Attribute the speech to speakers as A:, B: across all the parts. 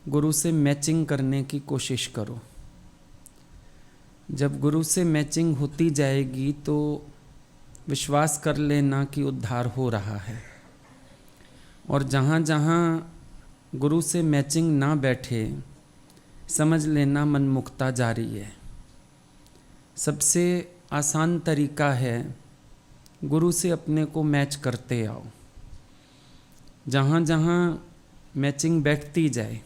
A: गुरु से मैचिंग करने की कोशिश करो। जब गुरु से मैचिंग होती जाएगी तो विश्वास कर लेना कि उद्धार हो रहा है। और जहाँ जहाँ गुरु से मैचिंग ना बैठे, समझ लेना मनमुक्ता जारी है। सबसे आसान तरीका है गुरु से अपने को मैच करते आओ। जहाँ जहाँ मैचिंग बैठती जाए,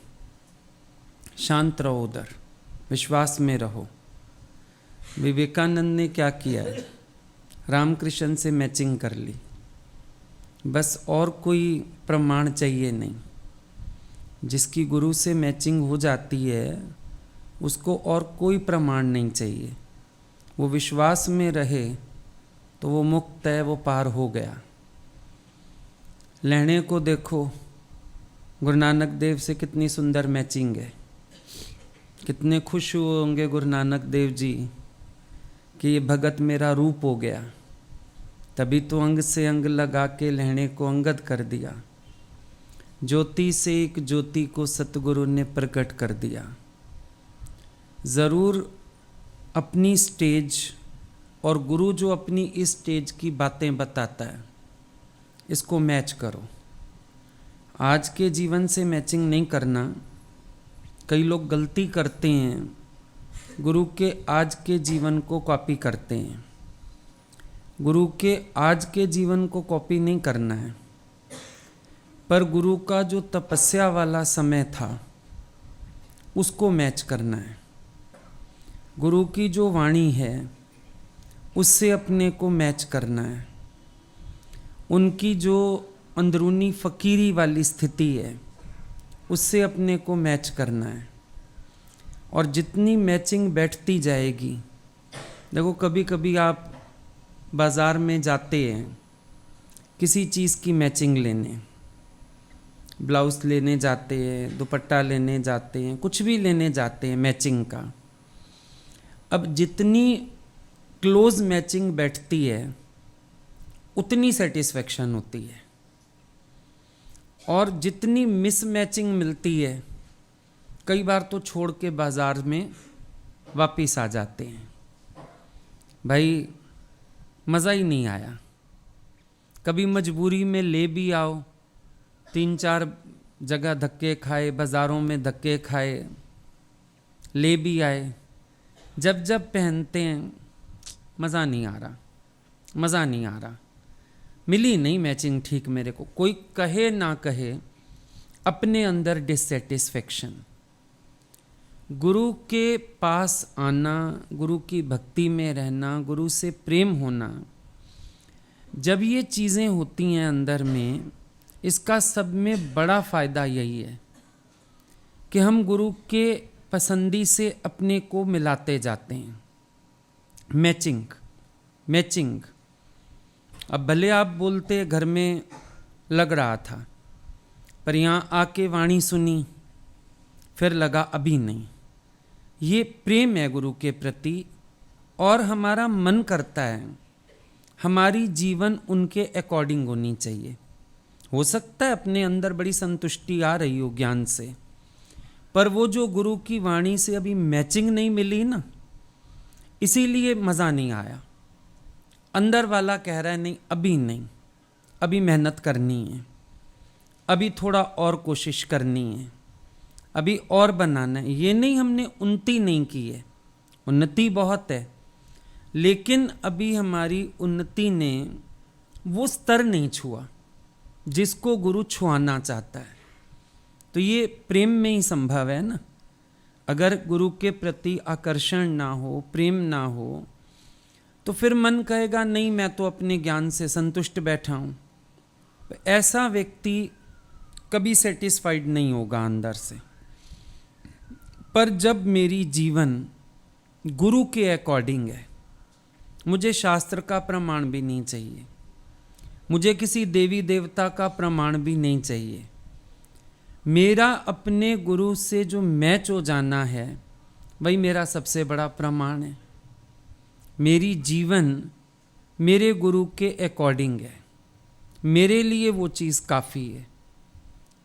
A: शांत रहो, उधर विश्वास में रहो। विवेकानंद ने क्या किया है? रामकृष्ण से मैचिंग कर ली, बस और कोई प्रमाण चाहिए नहीं। जिसकी गुरु से मैचिंग हो जाती है उसको और कोई प्रमाण नहीं चाहिए। वो विश्वास में रहे तो वो मुक्त है, वो पार हो गया। लहणे को देखो, गुरु नानक देव से कितनी सुंदर मैचिंग है। कितने खुश हुए होंगे गुरु नानक देव जी कि ये भगत मेरा रूप हो गया। तभी तो अंग से अंग लगा के लहणे को अंगद कर दिया। ज्योति से एक ज्योति को सतगुरु ने प्रकट कर दिया। ज़रूर अपनी स्टेज और गुरु जो अपनी इस स्टेज की बातें बताता है, इसको मैच करो। आज के जीवन से मैचिंग नहीं करना। कई लोग गलती करते हैं, गुरु के आज के जीवन को कॉपी करते हैं। गुरु के आज के जीवन को कॉपी नहीं करना है, पर गुरु का जो तपस्या वाला समय था उसको मैच करना है। गुरु की जो वाणी है उससे अपने को मैच करना है। उनकी जो अंदरूनी फ़कीरी वाली स्थिति है उससे अपने को मैच करना है। और जितनी मैचिंग बैठती जाएगी, देखो कभी कभी आप बाज़ार में जाते हैं किसी चीज़ की मैचिंग लेने, ब्लाउज़ लेने जाते हैं, दुपट्टा लेने जाते हैं, कुछ भी लेने जाते हैं मैचिंग का। अब जितनी क्लोज मैचिंग बैठती है उतनी सेटिस्फेक्शन होती है, और जितनी मिस मैचिंग मिलती है कई बार तो छोड़ के बाज़ार में वापस आ जाते हैं। भाई मज़ा ही नहीं आया। कभी मजबूरी में ले भी आओ, 3-4 जगह धक्के खाए, बाज़ारों में धक्के खाए, ले भी आए, जब जब पहनते हैं मज़ा नहीं आ रहा, मज़ा नहीं आ रहा। मिली नहीं मैचिंग ठीक मेरे को। कोई कहे ना कहे, अपने अंदर डिससेटिस्फेक्शन। गुरु के पास आना, गुरु की भक्ति में रहना, गुरु से प्रेम होना, जब ये चीज़ें होती हैं अंदर में, इसका सब में बड़ा फ़ायदा यही है कि हम गुरु के पसंदी से अपने को मिलाते जाते हैं। Matching matching. अब भले आप बोलते घर में लग रहा था, पर यहाँ आके वाणी सुनी फिर लगा अभी नहीं। ये प्रेम है गुरु के प्रति, और हमारा मन करता है हमारी जीवन उनके अकॉर्डिंग होनी चाहिए। हो सकता है अपने अंदर बड़ी संतुष्टि आ रही हो ज्ञान से, पर वो जो गुरु की वाणी से अभी मैचिंग नहीं मिली ना, इसीलिए मज़ा नहीं आया। अंदर वाला कह रहा है नहीं, अभी नहीं, अभी मेहनत करनी है, अभी थोड़ा और कोशिश करनी है, अभी और बनाना है। ये नहीं हमने उन्नति नहीं की है, उन्नति बहुत है, लेकिन अभी हमारी उन्नति ने वो स्तर नहीं छुआ जिसको गुरु छुआना चाहता है। तो ये प्रेम में ही संभव है ना। अगर गुरु के प्रति आकर्षण ना हो, प्रेम ना हो, तो फिर मन कहेगा नहीं, मैं तो अपने ज्ञान से संतुष्ट बैठा हूँ। ऐसा व्यक्ति कभी सेटिस्फाइड नहीं होगा अंदर से। पर जब मेरी जीवन गुरु के अकॉर्डिंग है, मुझे शास्त्र का प्रमाण भी नहीं चाहिए, मुझे किसी देवी देवता का प्रमाण भी नहीं चाहिए, मेरा अपने गुरु से जो मैच हो जाना है वही मेरा सबसे बड़ा प्रमाण है। मेरी जीवन मेरे गुरु के अकॉर्डिंग है, मेरे लिए वो चीज़ काफ़ी है।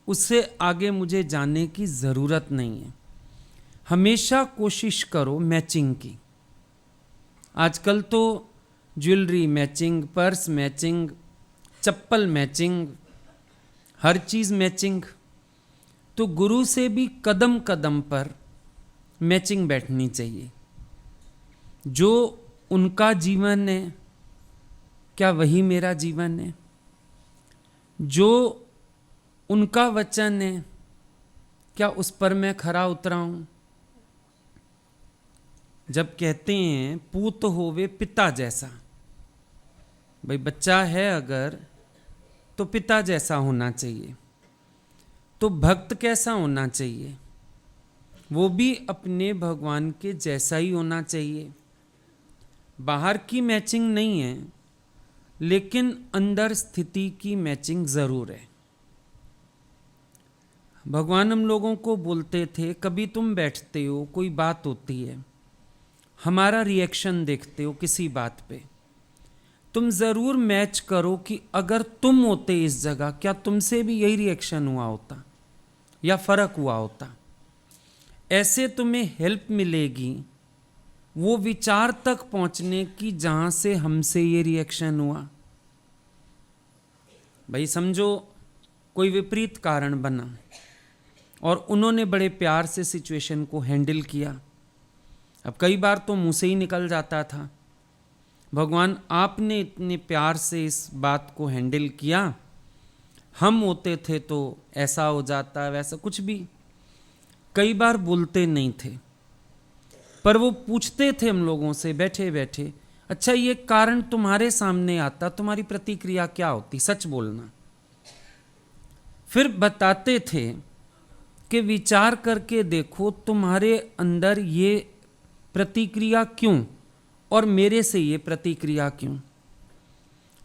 A: उससे आगे मुझे जाने की ज़रूरत नहीं है। हमेशा कोशिश करो मैचिंग की। आजकल तो ज्वेलरी मैचिंग, पर्स मैचिंग, चप्पल मैचिंग, हर चीज़ मैचिंग। तो गुरु से भी कदम कदम पर मैचिंग बैठनी चाहिए। जो उनका जीवन है क्या वही मेरा जीवन है? जो उनका वचन है क्या उस पर मैं खरा उतरा हूं? जब कहते हैं पूत होवे पिता जैसा, भाई बच्चा है अगर तो पिता जैसा होना चाहिए। तो भक्त कैसा होना चाहिए? वो भी अपने भगवान के जैसा ही होना चाहिए। बाहर की मैचिंग नहीं है, लेकिन अंदर स्थिति की मैचिंग जरूर है। भगवान हम लोगों को बोलते थे, कभी तुम बैठते हो, कोई बात होती है, हमारा रिएक्शन देखते हो किसी बात पे, तुम जरूर मैच करो कि अगर तुम होते इस जगह क्या तुमसे भी यही रिएक्शन हुआ होता या फर्क हुआ होता। ऐसे तुम्हें हेल्प मिलेगी वो विचार तक पहुंचने की जहां से हमसे ये रिएक्शन हुआ। भाई समझो कोई विपरीत कारण बना और उन्होंने बड़े प्यार से सिचुएशन को हैंडल किया। अब कई बार तो मुंह से ही निकल जाता था, भगवान आपने इतने प्यार से इस बात को हैंडल किया, हम होते थे तो ऐसा हो जाता, वैसा कुछ भी। कई बार बोलते नहीं थे, पर वो पूछते थे हम लोगों से बैठे बैठे, अच्छा ये कारण तुम्हारे सामने आता, तुम्हारी प्रतिक्रिया क्या होती, सच बोलना। फिर बताते थे कि विचार करके देखो तुम्हारे अंदर ये प्रतिक्रिया क्यों और मेरे से ये प्रतिक्रिया क्यों।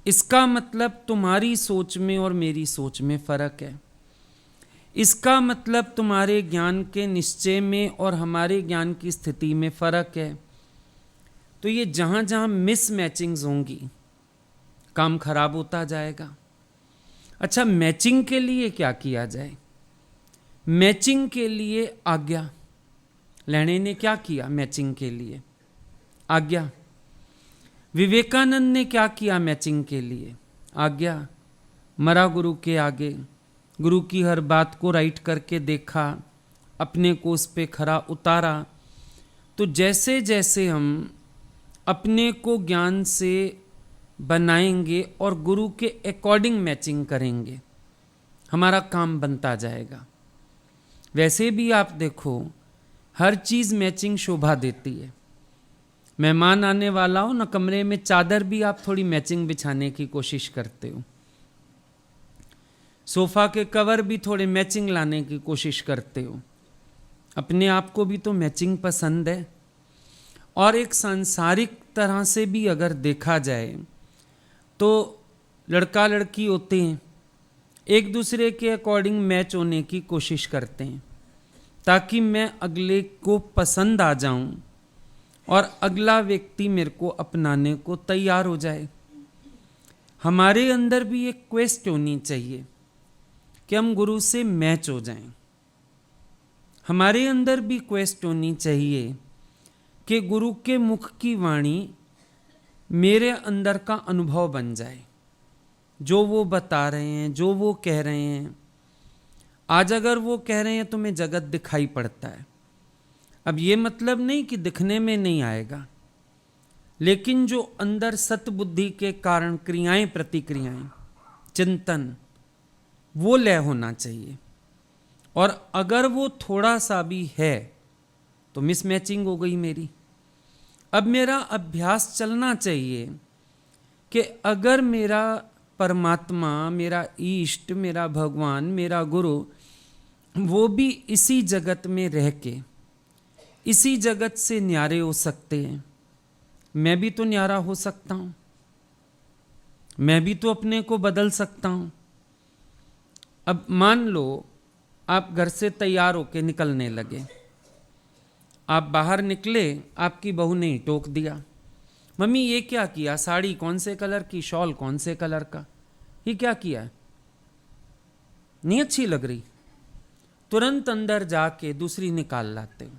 A: इसका मतलब तुम्हारी सोच में और मेरी सोच में फर्क है। इसका मतलब तुम्हारे ज्ञान के निश्चय में और हमारे ज्ञान की स्थिति में फर्क है। तो ये जहां जहां मिस मैचिंग्स होंगी काम खराब होता जाएगा। अच्छा, मैचिंग के लिए क्या किया जाए? मैचिंग के लिए आज्ञा। लेने ने क्या किया मैचिंग के लिए? आज्ञा। विवेकानंद ने क्या किया मैचिंग के लिए? आज्ञा। मरा गुरु के आगे, गुरु की हर बात को राइट करके देखा, अपने को उस पे खरा उतारा। तो जैसे जैसे हम अपने को ज्ञान से बनाएंगे और गुरु के अकॉर्डिंग मैचिंग करेंगे, हमारा काम बनता जाएगा। वैसे भी आप देखो हर चीज़ मैचिंग शोभा देती है। मेहमान आने वाला हो ना, कमरे में चादर भी आप थोड़ी मैचिंग बिछाने की कोशिश करते हो, सोफा के कवर भी थोड़े मैचिंग लाने की कोशिश करते हो। अपने आप को भी तो मैचिंग पसंद है। और एक सांसारिक तरह से भी अगर देखा जाए तो लड़का लड़की होते हैं, एक दूसरे के अकॉर्डिंग मैच होने की कोशिश करते हैं ताकि मैं अगले को पसंद आ जाऊं और अगला व्यक्ति मेरे को अपनाने को तैयार हो जाए। हमारे अंदर भी एक क्वेस्ट होनी चाहिए कि हम गुरु से मैच हो जाएं। हमारे अंदर भी क्वेस्ट होनी चाहिए कि गुरु के मुख की वाणी मेरे अंदर का अनुभव बन जाए। जो वो बता रहे हैं, जो वो कह रहे हैं, आज अगर वो कह रहे हैं तो मैं जगत दिखाई पड़ता है। अब ये मतलब नहीं कि दिखने में नहीं आएगा, लेकिन जो अंदर सतबुद्धि के कारण क्रियाएं प्रतिक्रियाएं चिंतन वो लय होना चाहिए। और अगर वो थोड़ा सा भी है तो मिसमैचिंग हो गई मेरी। अब मेरा अभ्यास चलना चाहिए कि अगर मेरा परमात्मा, मेरा ईष्ट, मेरा भगवान, मेरा गुरु वो भी इसी जगत में रह के इसी जगत से न्यारे हो सकते हैं, मैं भी तो न्यारा हो सकता हूं। मैं भी तो अपने को बदल सकता हूं। अब मान लो आप घर से तैयार होके निकलने लगे, आप बाहर निकले, आपकी बहू ने टोक दिया, मम्मी ये क्या किया, साड़ी कौन से कलर की, शॉल कौन से कलर का, ये क्या किया, नहीं अच्छी लग रही, तुरंत अंदर जाके दूसरी निकाल लाते हो।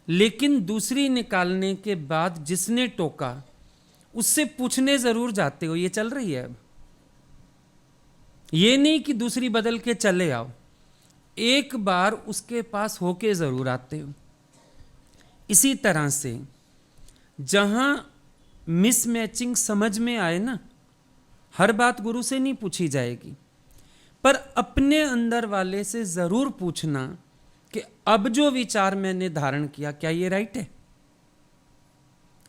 A: लेकिन दूसरी निकालने के बाद जिसने टोका उससे पूछने जरूर जाते हो ये चल रही है अब। ये नहीं कि दूसरी बदल के चले आओ, एक बार उसके पास होके जरूर आते हो। इसी तरह से जहां मिसमैचिंग समझ में आए ना, हर बात गुरु से नहीं पूछी जाएगी, पर अपने अंदर वाले से जरूर पूछना कि अब जो विचार मैंने धारण किया क्या ये राइट है।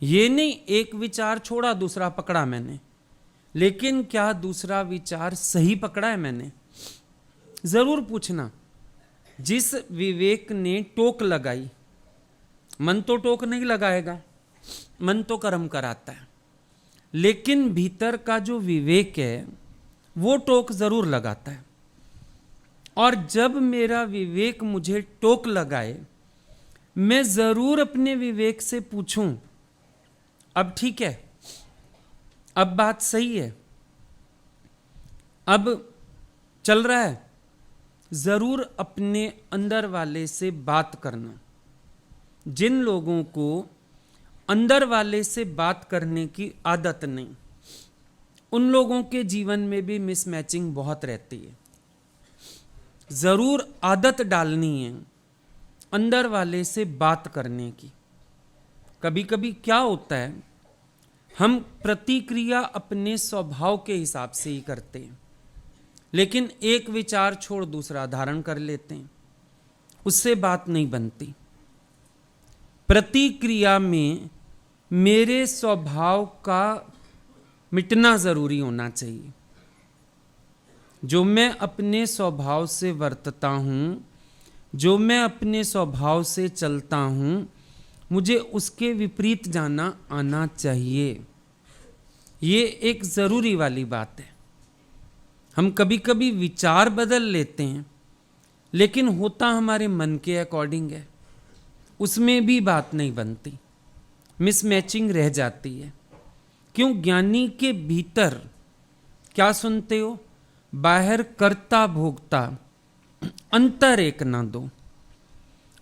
A: ये नहीं एक विचार छोड़ा दूसरा पकड़ा मैंने, लेकिन क्या दूसरा विचार सही पकड़ा है मैंने, जरूर पूछना। जिस विवेक ने टोक लगाई, मन तो टोक नहीं लगाएगा, मन तो कर्म कराता है, लेकिन भीतर का जो विवेक है वो टोक जरूर लगाता है। और जब मेरा विवेक मुझे टोक लगाए, मैं जरूर अपने विवेक से पूछूं, अब ठीक है, अब बात सही है, अब चल रहा है। जरूर अपने अंदर वाले से बात करना। जिन लोगों को अंदर वाले से बात करने की आदत नहीं, उन लोगों के जीवन में भी मिसमैचिंग बहुत रहती है। जरूर आदत डालनी है अंदर वाले से बात करने की। कभी कभी क्या होता है, हम प्रतिक्रिया अपने स्वभाव के हिसाब से ही करते हैं, लेकिन एक विचार छोड़ दूसरा धारण कर लेते हैं, उससे बात नहीं बनती। प्रतिक्रिया में मेरे स्वभाव का मिटना जरूरी होना चाहिए। जो मैं अपने स्वभाव से वर्तता हूं, जो मैं अपने स्वभाव से चलता हूं, मुझे उसके विपरीत जाना आना चाहिए। ये एक जरूरी वाली बात है। हम कभी कभी विचार बदल लेते हैं, लेकिन होता हमारे मन के अकॉर्डिंग है, उसमें भी बात नहीं बनती, मिसमैचिंग रह जाती है। क्यों? ज्ञानी के भीतर क्या सुनते हो? बाहर कर्ता भोक्ता अंतर एक ना दो।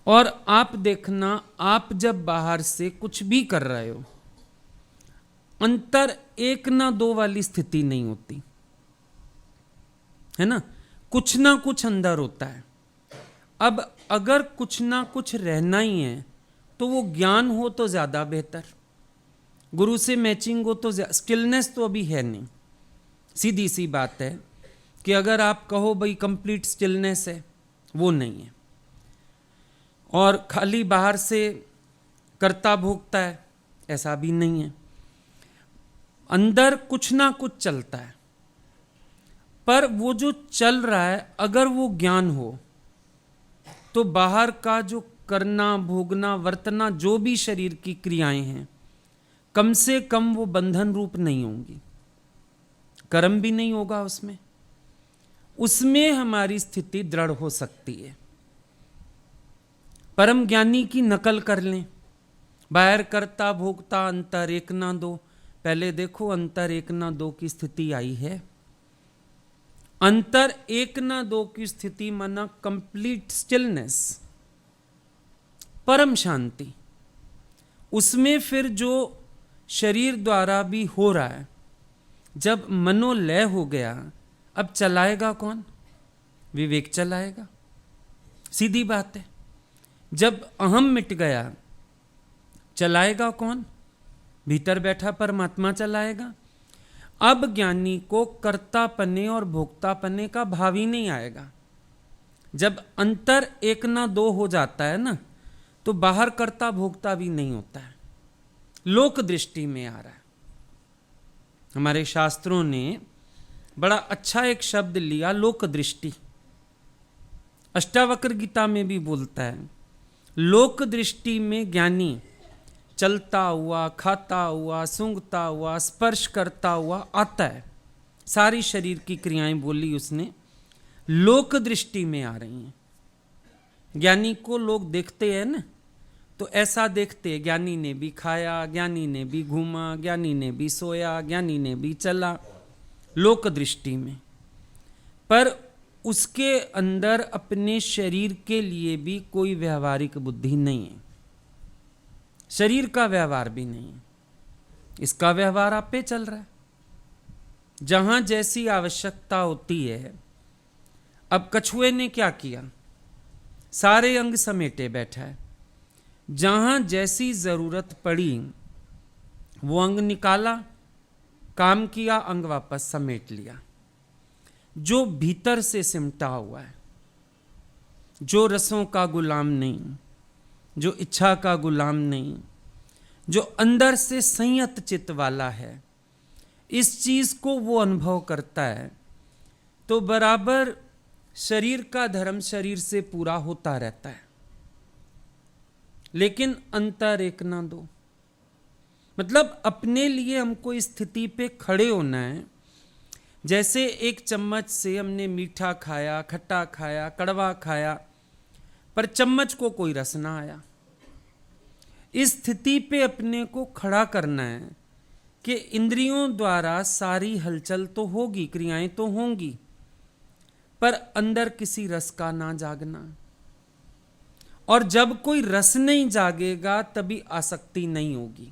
A: और आप देखना, आप जब बाहर से कुछ भी कर रहे हो, अंतर एक ना दो वाली स्थिति नहीं होती है ना, कुछ ना कुछ अंदर होता है। अब अगर कुछ ना कुछ रहना ही है तो वो ज्ञान हो तो ज्यादा बेहतर, गुरु से मैचिंग हो तो स्टिलनेस तो अभी है नहीं। सीधी सी बात है कि अगर आप कहो भाई कंप्लीट स्टिलनेस है, वो नहीं है। और खाली बाहर से कर्ता भोगता है, ऐसा भी नहीं है। अंदर कुछ ना कुछ चलता है, पर वो जो चल रहा है अगर वो ज्ञान हो तो बाहर का जो करना भोगना वर्तना जो भी शरीर की क्रियाएं हैं, कम से कम वो बंधन रूप नहीं होंगी, कर्म भी नहीं होगा उसमें। उसमें हमारी स्थिति दृढ़ हो सकती है। परम ज्ञानी की नकल कर लें, बाहर कर्ता भोगता अंतर एक ना दो। पहले देखो अंतर एक ना दो की स्थिति आई है। अंतर एक ना दो की स्थिति माना कंप्लीट स्टिलनेस, परम शांति। उसमें फिर जो शरीर द्वारा भी हो रहा है, जब मनोलय हो गया, अब चलाएगा कौन? विवेक चलाएगा। सीधी बात है। जब अहम मिट गया, चलाएगा कौन? भीतर बैठा परमात्मा चलाएगा। अब ज्ञानी को कर्तापने और भोक्तापने का भाव ही नहीं आएगा। जब अंतर एक ना दो हो जाता है ना, तो बाहर कर्ता भोक्ता भी नहीं होता है, लोक दृष्टि में आ रहा है। हमारे शास्त्रों ने बड़ा अच्छा एक शब्द लिया, लोक दृष्टि। अष्टावक्र गीता में भी बोलता है, लोक दृष्टि में ज्ञानी चलता हुआ, खाता हुआ, सूंघता हुआ, स्पर्श करता हुआ आता है। सारी शरीर की क्रियाएं बोली उसने, लोक दृष्टि में आ रही हैं। ज्ञानी को लोग देखते हैं ना, तो ऐसा देखते हैं, ज्ञानी ने भी खाया, ज्ञानी ने भी घूमा, ज्ञानी ने भी सोया, ज्ञानी ने भी चला, लोक दृष्टि में। पर उसके अंदर अपने शरीर के लिए भी कोई व्यवहारिक बुद्धि नहीं है, शरीर का व्यवहार भी नहीं है, इसका व्यवहार आप पे चल रहा है। जहां जैसी आवश्यकता होती है, अब कछुए ने क्या किया, सारे अंग समेटे बैठा है, जहां जैसी जरूरत पड़ी वो अंग निकाला, काम किया, अंग वापस समेट लिया। जो भीतर से सिमटा हुआ है, जो रसों का गुलाम नहीं, जो इच्छा का गुलाम नहीं, जो अंदर से संयत चित्त वाला है, इस चीज को वो अनुभव करता है, तो बराबर शरीर का धर्म शरीर से पूरा होता रहता है, लेकिन अंतर एक ना दो। मतलब अपने लिए हमको इस स्थिति पे खड़े होना है, जैसे एक चम्मच से हमने मीठा खाया, खट्टा खाया, कड़वा खाया, पर चम्मच को कोई रस ना आया। इस स्थिति पे अपने को खड़ा करना है कि इंद्रियों द्वारा सारी हलचल तो होगी, क्रियाएं तो होंगी, पर अंदर किसी रस का ना जागना। और जब कोई रस नहीं जागेगा तभी आसक्ति नहीं होगी।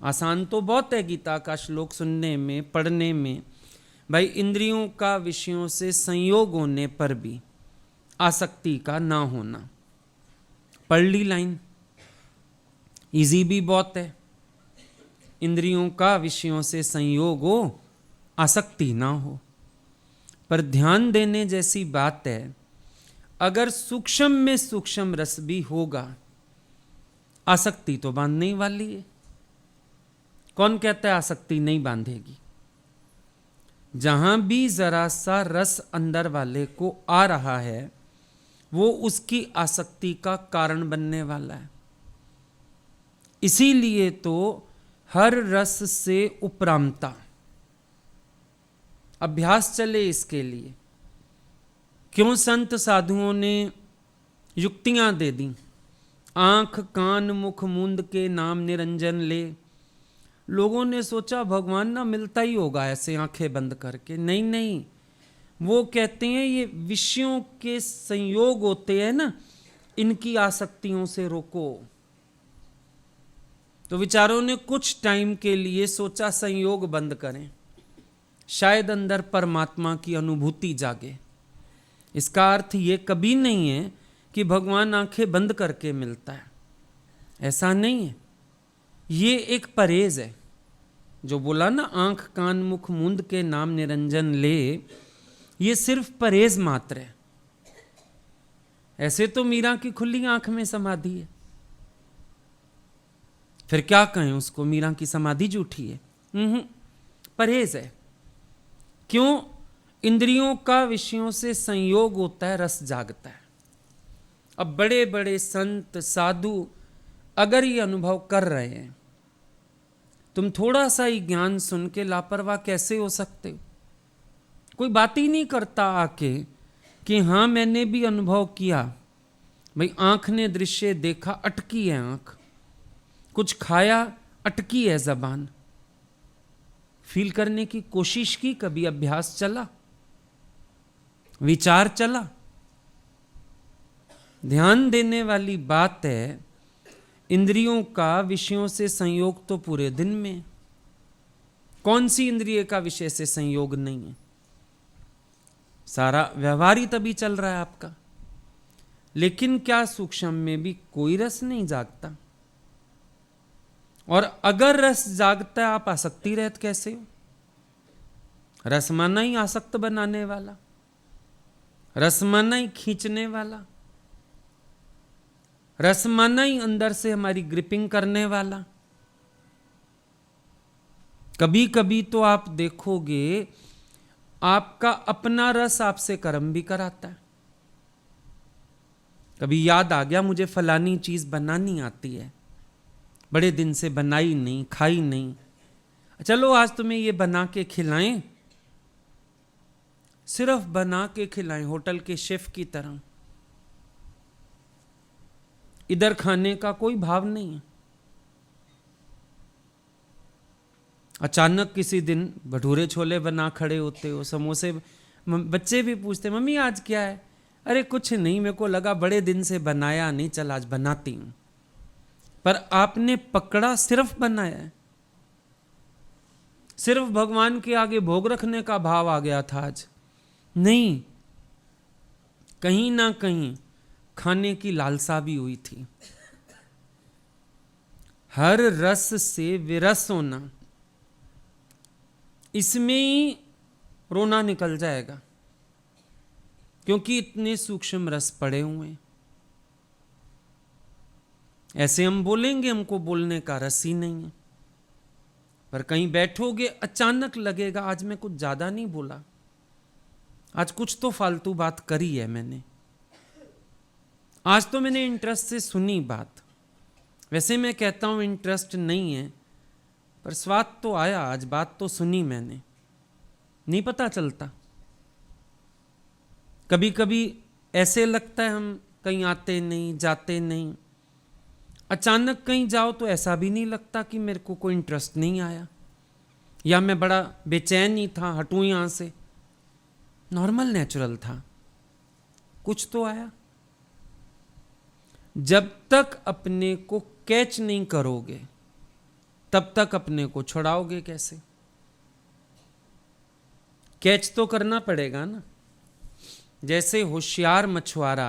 A: आसान तो बहुत है गीता का श्लोक सुनने में, पढ़ने में, भाई इंद्रियों का विषयों से संयोग होने पर भी आसक्ति का ना होना। पढ़ ली लाइन, इजी भी बहुत है। इंद्रियों का विषयों से संयोग हो, आसक्ति ना हो। पर ध्यान देने जैसी बात है, अगर सूक्ष्म में सूक्ष्म रस भी होगा, आसक्ति तो बांधने वाली है। कौन कहता है आसक्ति नहीं बांधेगी? जहां भी जरा सा रस अंदर वाले को आ रहा है, वो उसकी आसक्ति का कारण बनने वाला है। इसीलिए तो हर रस से उपरामता, अभ्यास चले इसके लिए। क्यों संत साधुओं ने युक्तियां दे दी, आंख कान मुख मूंद के नाम निरंजन ले। लोगों ने सोचा भगवान ना मिलता ही होगा ऐसे आंखें बंद करके। नहीं नहीं, वो कहते हैं ये विषयों के संयोग होते हैं ना, इनकी आसक्तियों से रोको। तो विचारों ने कुछ टाइम के लिए सोचा संयोग बंद करें, शायद अंदर परमात्मा की अनुभूति जागे। इसका अर्थ ये कभी नहीं है कि भगवान आंखें बंद करके मिलता है, ऐसा नहीं है। ये एक परहेज है। जो बोला ना आंख कान मुख मूंद के नाम निरंजन ले, ये सिर्फ परहेज मात्र है। ऐसे तो मीरा की खुली आंख में समाधि है, फिर क्या कहें उसको, मीरा की समाधि झूठी है? परहेज है। क्यों? इंद्रियों का विषयों से संयोग होता है, रस जागता है। अब बड़े बड़े संत साधु अगर ये अनुभव कर रहे हैं, तुम थोड़ा सा ही ज्ञान सुन के लापरवाह कैसे हो सकते हो? कोई बात ही नहीं करता आके कि हाँ मैंने भी अनुभव किया। भाई आंख ने दृश्य देखा, अटकी है आंख, कुछ खाया, अटकी है जबान। फील करने की कोशिश की, कभी अभ्यास चला, विचार चला। ध्यान देने वाली बात है, इंद्रियों का विषयों से संयोग तो पूरे दिन में। कौन सी इंद्रिय का विषय से संयोग नहीं है? सारा व्यवहार ही तभी चल रहा है आपका। लेकिन क्या सूक्ष्म में भी कोई रस नहीं जागता? और अगर रस जागता है, आप आसक्ति रहत कैसे हो? रस माना ही आसक्त बनाने वाला, रस माना ही खींचने वाला, रस माना ही अंदर से हमारी ग्रिपिंग करने वाला। कभी कभी तो आप देखोगे आपका अपना रस आपसे कर्म भी कराता है। कभी याद आ गया मुझे फलानी चीज बनानी आती है, बड़े दिन से बनाई नहीं, खाई नहीं, चलो आज तुम्हें ये बना के खिलाएं। सिर्फ बना के खिलाएं, होटल के शेफ की तरह। इधर खाने का कोई भाव नहीं है। अचानक किसी दिन भटूरे छोले बना खड़े होते हो, समोसे बच्चे भी पूछते मम्मी आज क्या है, अरे कुछ नहीं, मेरे को लगा बड़े दिन से बनाया नहीं, चल आज बनाती हूं। पर आपने पकड़ा सिर्फ बनाया है, सिर्फ भगवान के आगे भोग रखने का भाव आ गया था आज? नहीं, कहीं ना कहीं खाने की लालसा भी हुई थी। हर रस से विरस होना, इसमें ही रोना निकल जाएगा, क्योंकि इतने सूक्ष्म रस पड़े हुए हैं। ऐसे हम बोलेंगे हमको बोलने का रस ही नहीं है, पर कहीं बैठोगे अचानक लगेगा आज मैं कुछ ज्यादा नहीं बोला, आज कुछ तो फालतू बात करी है मैंने, आज तो मैंने इंटरेस्ट से सुनी बात। वैसे मैं कहता हूं इंटरेस्ट नहीं है, पर स्वाद तो आया, आज बात तो सुनी मैंने। नहीं पता चलता, कभी कभी ऐसे लगता है हम कहीं आते नहीं जाते नहीं, अचानक कहीं जाओ तो ऐसा भी नहीं लगता कि मेरे को कोई इंटरेस्ट नहीं आया, या मैं बड़ा बेचैन ही था, हटूं यहां से। नॉर्मल नेचुरल था, कुछ तो आया। जब तक अपने को कैच नहीं करोगे तब तक अपने को छुड़ाओगे कैसे? कैच तो करना पड़ेगा ना। जैसे होशियार मछुआरा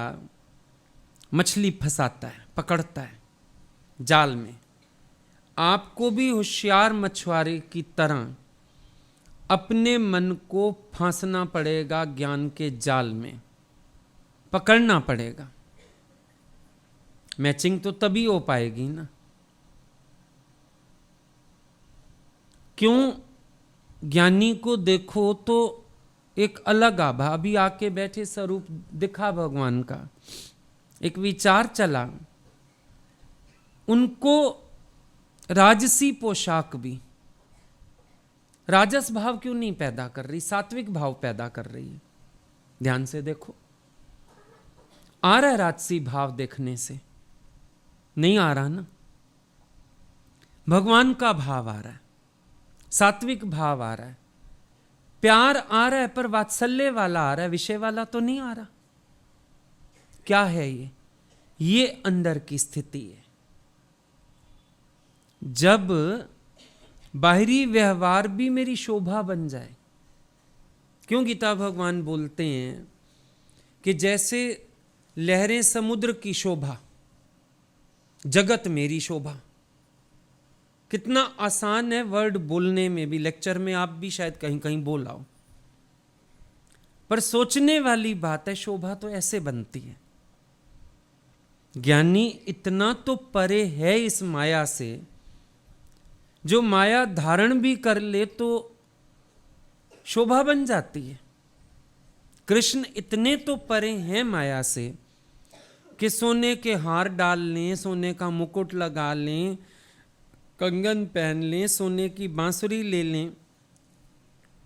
A: मछली फंसाता है, पकड़ता है जाल में, आपको भी होशियार मछुआरे की तरह अपने मन को फांसना पड़ेगा ज्ञान के जाल में, पकड़ना पड़ेगा। मैचिंग तो तभी हो पाएगी ना। क्यों? ज्ञानी को देखो तो एक अलग आभा, अभी आके बैठे स्वरूप दिखा भगवान का, एक विचार चला, उनको राजसी पोशाक भी राजस भाव क्यों नहीं पैदा कर रही, सात्विक भाव पैदा कर रही है। ध्यान से देखो, आ रहा है राजसी भाव देखने से? नहीं आ रहा ना। भगवान का भाव आ रहा है, सात्विक भाव आ रहा है, प्यार आ रहा है, पर वात्सल्य वाला आ रहा है, विषय वाला तो नहीं आ रहा। क्या है ये अंदर की स्थिति है। जब बाहरी व्यवहार भी मेरी शोभा बन जाए, क्यों गीता भगवान बोलते हैं कि जैसे लहरें समुद्र की शोभा, जगत मेरी शोभा। कितना आसान है वर्ड बोलने में भी, लेक्चर में आप भी शायद कहीं कहीं बोल आओ, पर सोचने वाली बात है, शोभा तो ऐसे बनती है। ज्ञानी इतना तो परे है इस माया से, जो माया धारण भी कर ले तो शोभा बन जाती है। कृष्ण इतने तो परे हैं माया से कि सोने के हार डाल लें, सोने का मुकुट लगा लें, कंगन पहन लें, सोने की बांसुरी ले लें,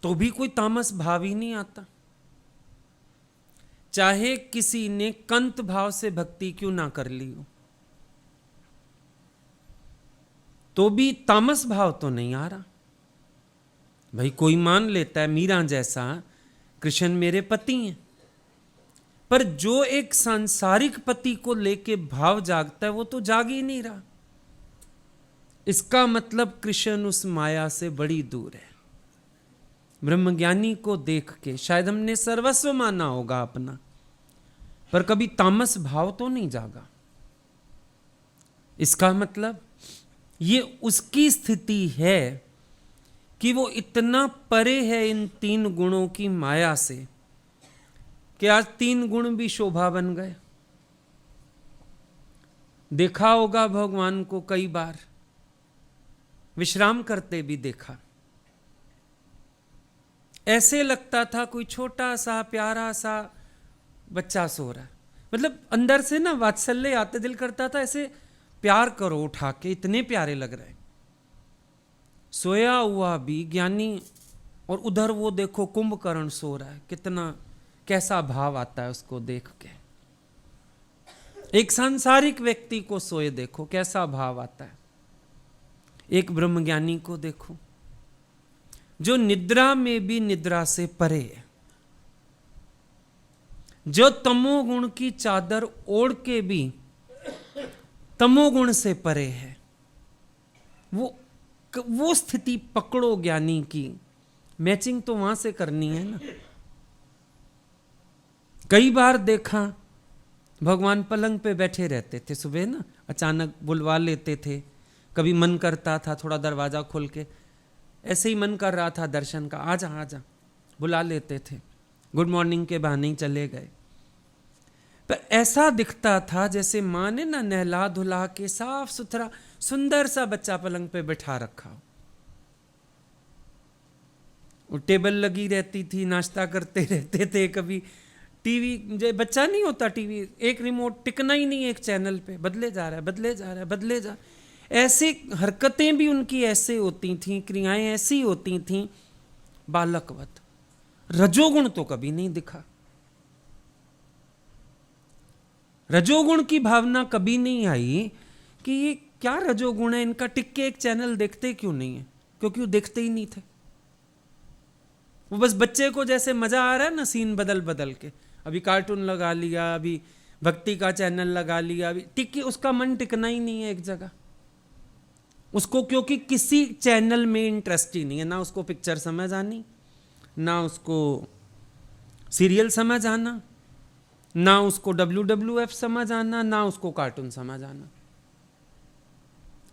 A: तो भी कोई तामस भाव ही नहीं आता। चाहे किसी ने कंत भाव से भक्ति क्यों ना कर ली हो, तो भी तामस भाव तो नहीं आ रहा। भाई कोई मान लेता है मीरा जैसा कृष्ण मेरे पति हैं, पर जो एक सांसारिक पति को लेके भाव जागता है वो तो जाग ही नहीं रहा। इसका मतलब कृष्ण उस माया से बड़ी दूर है। ब्रह्मज्ञानी को देख के शायद हमने सर्वस्व माना होगा अपना, पर कभी तामस भाव तो नहीं जागा। इसका मतलब ये उसकी स्थिति है कि वो इतना परे है इन तीन गुणों की माया से कि आज तीन गुण भी शोभा बन गए। देखा होगा भगवान को कई बार विश्राम करते भी देखा, ऐसे लगता था कोई छोटा सा प्यारा सा बच्चा सो रहा है। मतलब अंदर से ना वात्सल्य आते, दिल करता था ऐसे प्यार करो उठा के, इतने प्यारे लग रहे। सोया हुआ भी ज्ञानी, और उधर वो देखो कुंभकर्ण सो रहा है, कितना कैसा भाव आता है उसको देख के। एक सांसारिक व्यक्ति को सोए देखो कैसा भाव आता है, एक ब्रह्मज्ञानी को देखो जो निद्रा में भी निद्रा से परे है। जो तमोगुण की चादर ओढ़ के भी तमोगुण से परे है, वो स्थिति पकड़ो ज्ञानी की। मैचिंग तो वहां से करनी है ना। कई बार देखा भगवान पलंग पे बैठे रहते थे, सुबह ना अचानक बुलवा लेते थे। कभी मन करता था थोड़ा दरवाजा खोल के, ऐसे ही मन कर रहा था दर्शन का, आजा आजा, बुला लेते थे। गुड मॉर्निंग के बहाने ही चले गए। पर ऐसा दिखता था जैसे माँ ने ना नहला धुला के साफ सुथरा सुंदर सा बच्चा पलंग पे बिठा रखा हो। वो टेबल लगी रहती थी, नाश्ता करते रहते थे। कभी टीवी, जो बच्चा नहीं होता, टीवी एक रिमोट टिकना ही नहीं एक चैनल पे, बदले जा रहा है बदले जा रहा है बदले जा। ऐसे हरकतें भी उनकी ऐसे होती थीं, क्रियाएं ऐसी होती थीं बालकवत। रजोगुण तो कभी नहीं दिखा, रजोगुण की भावना कभी नहीं आई कि ये क्या रजोगुण है इनका, टिक के एक चैनल देखते क्यों नहीं है? क्योंकि वो देखते ही नहीं थे। वो बस बच्चे को जैसे मजा आ रहा है ना, सीन बदल बदल के, अभी कार्टून लगा लिया, अभी भक्ति का चैनल लगा लिया, अभी टिक के उसका मन टिकना ही नहीं है एक जगह उसको, क्योंकि किसी चैनल में इंटरेस्ट ही नहीं है। ना उसको पिक्चर समझ आनी, ना उसको सीरियल समझ आना, ना उसको WWF समझ आना, ना उसको कार्टून समझ आना।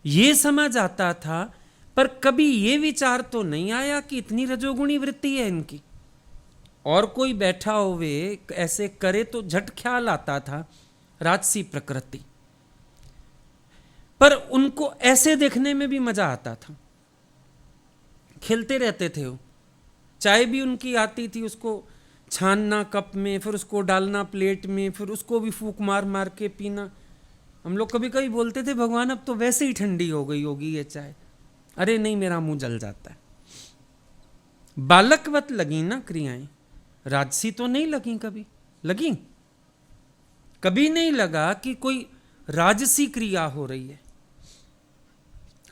A: ये समझ आता था, पर कभी ये विचार तो नहीं आया कि इतनी रजोगुणी वृत्ति है इनकी। और कोई बैठा हुए ऐसे करे तो झट ख्याल आता था राजसी प्रकृति, पर उनको ऐसे देखने में भी मजा आता था। खेलते रहते थे वो। चाय भी उनकी आती थी, उसको छानना कप में, फिर उसको डालना प्लेट में, फिर उसको भी फूंक मार मार के पीना। हम लोग कभी कभी बोलते थे भगवान अब तो वैसे ही ठंडी हो गई होगी ये चाय। अरे नहीं, मेरा मुंह जल जाता है। बालकवत लगी ना क्रियाएं, राजसी तो नहीं लगी। कभी लगी? कभी नहीं लगा कि कोई राजसी क्रिया हो रही है।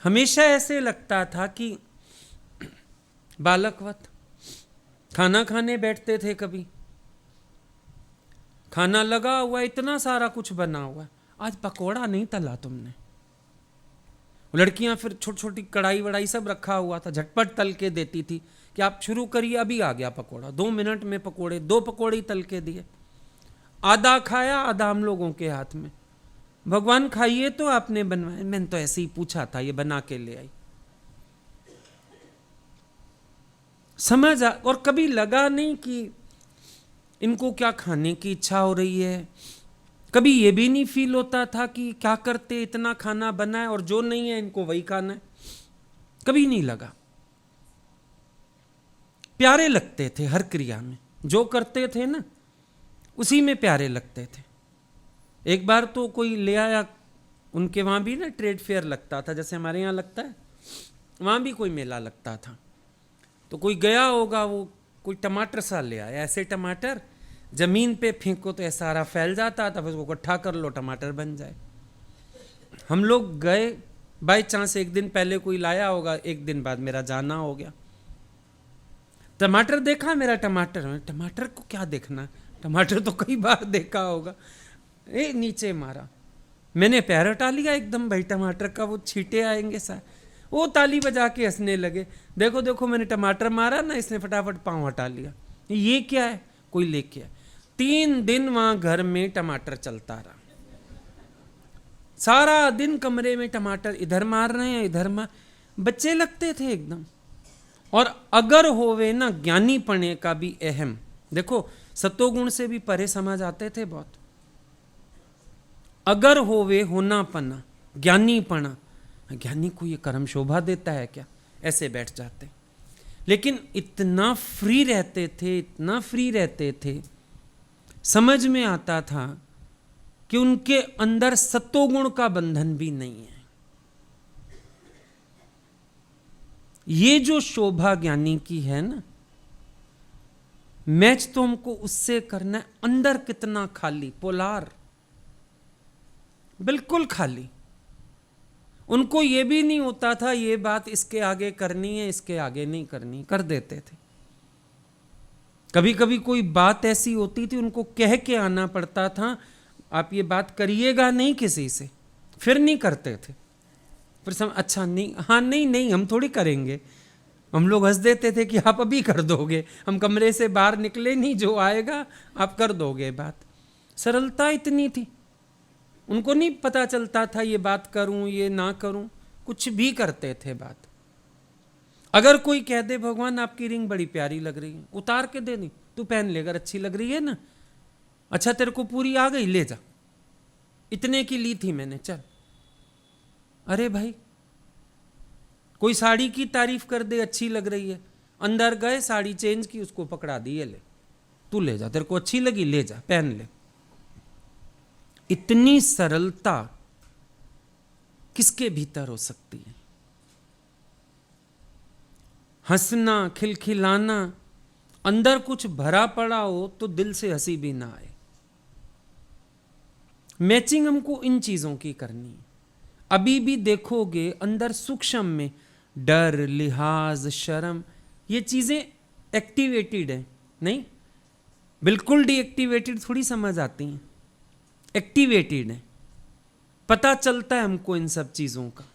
A: हमेशा ऐसे लगता था कि बालकवत। खाना खाने बैठते थे, कभी खाना लगा हुआ, इतना सारा कुछ बना हुआ, आज पकोड़ा नहीं तला तुमने। लड़कियां फिर छोटी छोटी कढ़ाई वड़ाई सब रखा हुआ था, झटपट तल के देती थी कि आप शुरू करिए, अभी आ गया पकोड़ा, 2 मिनट में पकोड़े, 2 पकोड़े तल के दिए। आधा खाया, आधा हम लोगों के हाथ में। भगवान खाइए तो आपने बनवाया, मैंने तो ऐसे ही पूछा था, ये बना के ले आई। समझ और कभी लगा नहीं कि इनको क्या खाने की इच्छा हो रही है। कभी ये भी नहीं फील होता था कि क्या करते, इतना खाना बना है और जो नहीं है इनको वही खाना है। कभी नहीं लगा। प्यारे लगते थे हर क्रिया में, जो करते थे ना उसी में प्यारे लगते थे। एक बार तो कोई ले आया, उनके वहां भी ना ट्रेड फेयर लगता था, जैसे हमारे यहाँ लगता है, वहां भी कोई मेला लगता था। तो कोई गया होगा, वो कोई टमाटर सा ले आया, ऐसे टमाटर जमीन पे फेंको तो ऐसा सारा फैल जाता था, फिर उसको इकट्ठा कर लो, टमाटर बन जाए। हम लोग गए, बाई चांस एक दिन पहले कोई लाया होगा, एक दिन बाद मेरा जाना हो गया। टमाटर देखा, मेरा टमाटर को क्या देखना, टमाटर तो कई बार देखा होगा। नीचे मारा, मैंने पैर हटा लिया एकदम, भाई टमाटर का वो छींटे आएंगे सा। वो ताली बजा के हंसने लगे, देखो देखो मैंने टमाटर मारा ना, इसने फटाफट पांव हटा लिया। ये क्या है? कोई लेके आया। 3 दिन वहां घर में टमाटर चलता रहा, सारा दिन कमरे में टमाटर इधर मार रहे हैं इधर मार। बच्चे लगते थे एकदम। और अगर होवे ना ज्ञानी पने का भी अहम, देखो सत्वगुण से भी परे समझ आते थे बहुत। अगर होवे होना पना, ज्ञानी पना, ज्ञानी को ये कर्म शोभा देता है क्या, ऐसे बैठ जाते। लेकिन इतना फ्री रहते थे, इतना फ्री रहते थे, समझ में आता था कि उनके अंदर सत्वगुण का बंधन भी नहीं है। ये जो शोभा ज्ञानी की है ना, मैच तो हमको उससे करना है, अंदर कितना खाली, पोलार, बिल्कुल खाली। उनको ये भी नहीं होता था ये बात इसके आगे करनी है, इसके आगे नहीं करनी, कर देते थे। कभी कभी कोई बात ऐसी होती थी उनको कह के आना पड़ता था, आप ये बात करिएगा नहीं किसी से, फिर नहीं करते थे। फिर अच्छा नहीं, हाँ नहीं नहीं हम थोड़ी करेंगे। हम लोग हंस देते थे कि आप अभी कर दोगे, हम कमरे से बाहर निकले नहीं, जो आएगा आप कर दोगे बात। सरलता इतनी थी, उनको नहीं पता चलता था ये बात करूं ये ना करूं, कुछ भी करते थे बात। अगर कोई कह दे भगवान आपकी रिंग बड़ी प्यारी लग रही है, उतार के दे दी, तू पहन ले अगर अच्छी लग रही है ना, अच्छा तेरे को पूरी आ गई ले जा, इतने की ली थी मैंने, चल। अरे भाई कोई साड़ी की तारीफ कर दे अच्छी लग रही है, अंदर गए साड़ी चेंज की, उसको पकड़ा दी, ये ले तू ले जा, तेरे को अच्छी लगी ले जा पहन ले। इतनी सरलता किसके भीतर हो सकती है? हंसना खिलखिलाना, अंदर कुछ भरा पड़ा हो तो दिल से हंसी भी ना आए। मैचिंग हमको इन चीजों की करनी है। अभी भी देखोगे अंदर सूक्ष्म में डर, लिहाज, शर्म, ये चीजें एक्टिवेटेड है, नहीं बिल्कुल डीएक्टिवेटेड थोड़ी समझ आती हैं, एक्टिवेटेड है। पता चलता है हमको इन सब चीजों का,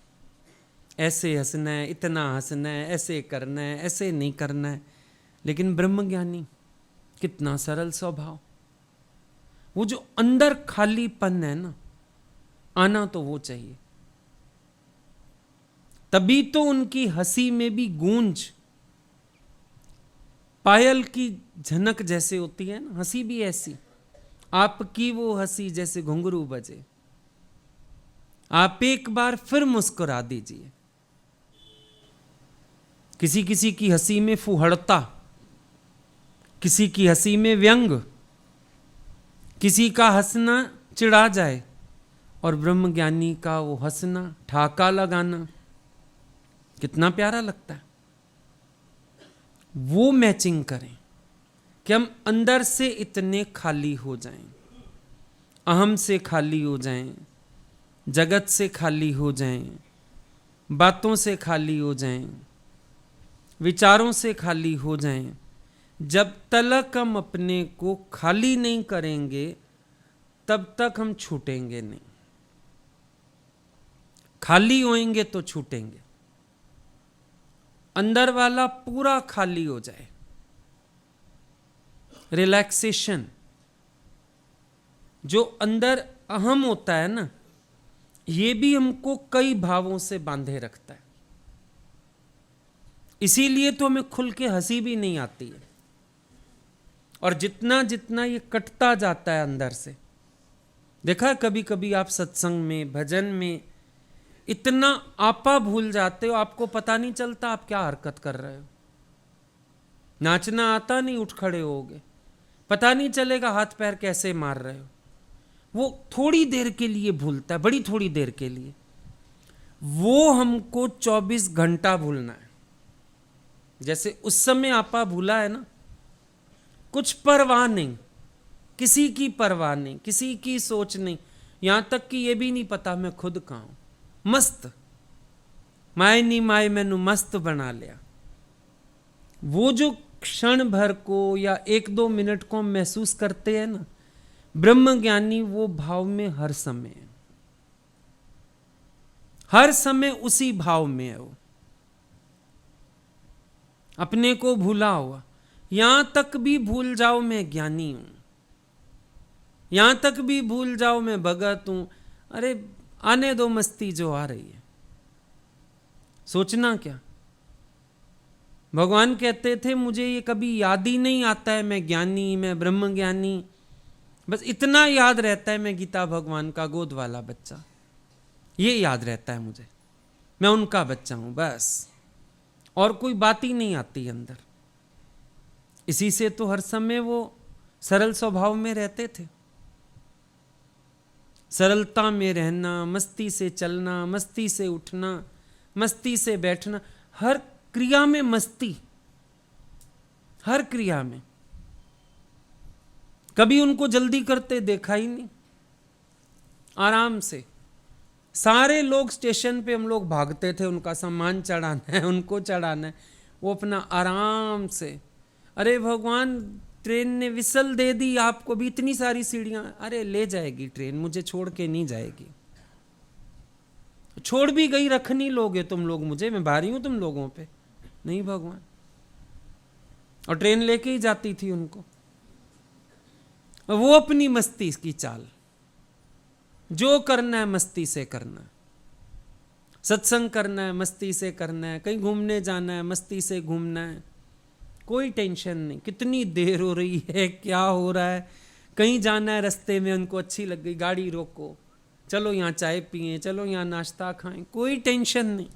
A: ऐसे हंसना है, इतना हंसना है, ऐसे करना है, ऐसे नहीं करना है। लेकिन ब्रह्मज्ञानी कितना सरल स्वभाव, वो जो अंदर खालीपन है ना, आना तो वो चाहिए। तभी तो उनकी हंसी में भी गूंज पायल की झनक जैसे होती है ना, हंसी भी ऐसी। आपकी वो हंसी जैसे घुंघरू बजे, आप एक बार फिर मुस्कुरा दीजिए। किसी किसी की हंसी में फुहड़ता, किसी की हंसी में व्यंग, किसी का हंसना चिढ़ा जाए, और ब्रह्मज्ञानी का वो हंसना ठाका लगाना कितना प्यारा लगता है। वो मैचिंग करें कि हम अंदर से इतने खाली हो जाएं, अहम से खाली हो जाएं, जगत से खाली हो जाएं, बातों से खाली हो जाएं, विचारों से खाली हो जाएं। जब तक हम अपने को खाली नहीं करेंगे तब तक हम छूटेंगे नहीं। खाली होएंगे तो छूटेंगे। अंदर वाला पूरा खाली हो जाए, रिलैक्सेशन, जो अंदर अहम होता है ना, ये भी हमको कई भावों से बांधे रखता है। इसीलिए तो हमें खुल के हंसी भी नहीं आती है। और जितना जितना ये कटता जाता है अंदर से, देखा कभी कभी आप सत्संग में, भजन में इतना आपा भूल जाते हो, आपको पता नहीं चलता आप क्या हरकत कर रहे हो। नाचना आता नहीं, उठ खड़े होगे, पता नहीं चलेगा हाथ पैर कैसे मार रहे हो। वो थोड़ी देर के लिए भूलता है, बड़ी थोड़ी देर के लिए। वो हमको 24 घंटा भूलना है। जैसे उस समय आपा भूला है ना, कुछ परवाह नहीं, किसी की परवाह नहीं, किसी की सोच नहीं, यहां तक कि ये भी नहीं पता मैं खुद कहां हूं। मस्त माए नी माए मैनू मस्त बना लिया। वो जो क्षण भर को या 1-2 मिनट को हम महसूस करते हैं ना, ब्रह्मज्ञानी वो भाव में हर समय है, हर समय उसी भाव में है। वो अपने को भूला हुआ, यहां तक भी भूल जाओ मैं ज्ञानी हूं, यहां तक भी भूल जाओ मैं भगत हूं, अरे आने दो मस्ती जो आ रही है, सोचना क्या। भगवान कहते थे मुझे ये कभी याद ही नहीं आता है मैं ज्ञानी, मैं ब्रह्म ज्ञानी, बस इतना याद रहता है मैं गीता भगवान का गोद वाला बच्चा, ये याद रहता है मुझे, मैं उनका बच्चा हूं बस, और कोई बात ही नहीं आती अंदर। इसी से तो हर समय वो सरल स्वभाव में रहते थे। सरलता में रहना, मस्ती से चलना, मस्ती से उठना, मस्ती से बैठना, हर क्रिया में मस्ती, हर क्रिया में। कभी उनको जल्दी करते देखा ही नहीं, आराम से। सारे लोग स्टेशन पे हम लोग भागते थे, उनका सामान चढ़ाना है, उनको चढ़ाना है, वो अपना आराम से। अरे भगवान ट्रेन ने विसल दे दी आपको भी, इतनी सारी सीढ़ियां, अरे ले जाएगी ट्रेन, मुझे छोड़ के नहीं जाएगी। छोड़ भी गई, रख नहीं लोगे तुम लोग मुझे, मैं भारी हूं तुम लोगों पे? नहीं भगवान। और ट्रेन लेके ही जाती थी उनको। वो अपनी मस्ती की चाल, जो करना है मस्ती से करना, सत्संग करना है मस्ती से करना है, कहीं घूमने जाना है मस्ती से घूमना है, कोई टेंशन नहीं कितनी देर हो रही है, क्या हो रहा है। कहीं जाना है रास्ते में उनको अच्छी लग गई, गाड़ी रोको, चलो यहाँ चाय पिए, चलो यहाँ नाश्ता खाएं, कोई टेंशन नहीं।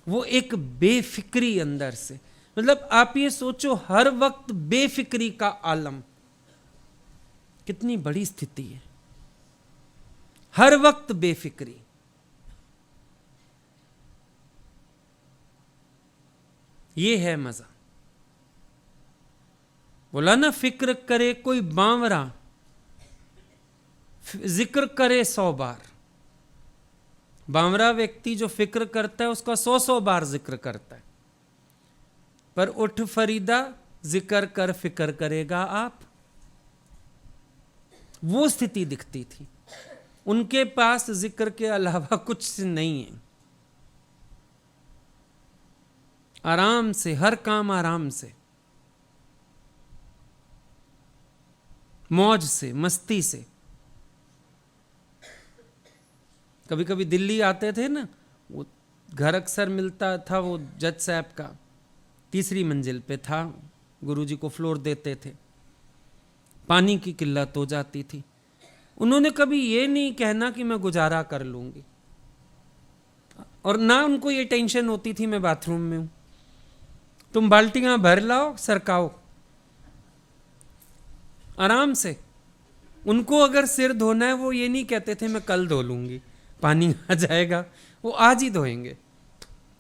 A: वो एक बेफिक्री अंदर से, मतलब आप ये सोचो हर वक्त बेफिक्री का आलम, कितनी बड़ी स्थिति है। हर वक्त बेफिक्री। ये है मजा। बोला ना, फिक्र करे कोई बावरा, जिक्र करे 100 बार। बावरा व्यक्ति जो फिक्र करता है उसका 100 बार जिक्र करता है, पर उठ फरीदा जिक्र कर फिक्र करेगा आप। वो स्थिति दिखती थी। उनके पास जिक्र के अलावा कुछ नहीं है। आराम से, हर काम आराम से, मौज से, मस्ती से। कभी कभी दिल्ली आते थे ना, वो घर अक्सर मिलता था, वो जज साहब का 3री मंजिल पे था, गुरुजी को फ्लोर देते थे। पानी की किल्लत हो जाती थी। उन्होंने कभी ये नहीं कहना कि मैं गुजारा कर लूंगी, और ना उनको ये टेंशन होती थी मैं बाथरूम में हूं, तुम बाल्टियां भर लाओ सरकाओ आराम से। उनको अगर सिर धोना है, वो ये नहीं कहते थे मैं कल धो लूंगी, पानी आ जाएगा, वो आज ही धोएंगे,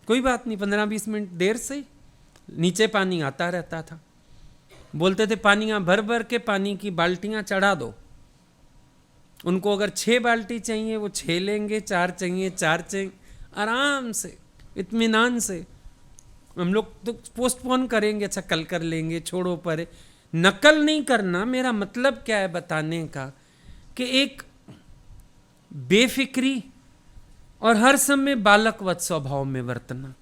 A: कोई बात नहीं, 15-20 मिनट देर से नीचे पानी आता रहता था। बोलते थे पानियां भर भर के पानी की बाल्टियां चढ़ा दो। उनको अगर 6 बाल्टी चाहिए वो 6 लेंगे, 4 चाहिए 4 चाहिए, आराम से, इत्मीनान से। हम लोग तो पोस्टपोन करेंगे, अच्छा कल कर लेंगे, छोड़ो परे। नकल नहीं करना, मेरा मतलब क्या है बताने का, कि एक बेफिक्री और हर समय बालकवत स्वभाव में वर्तना।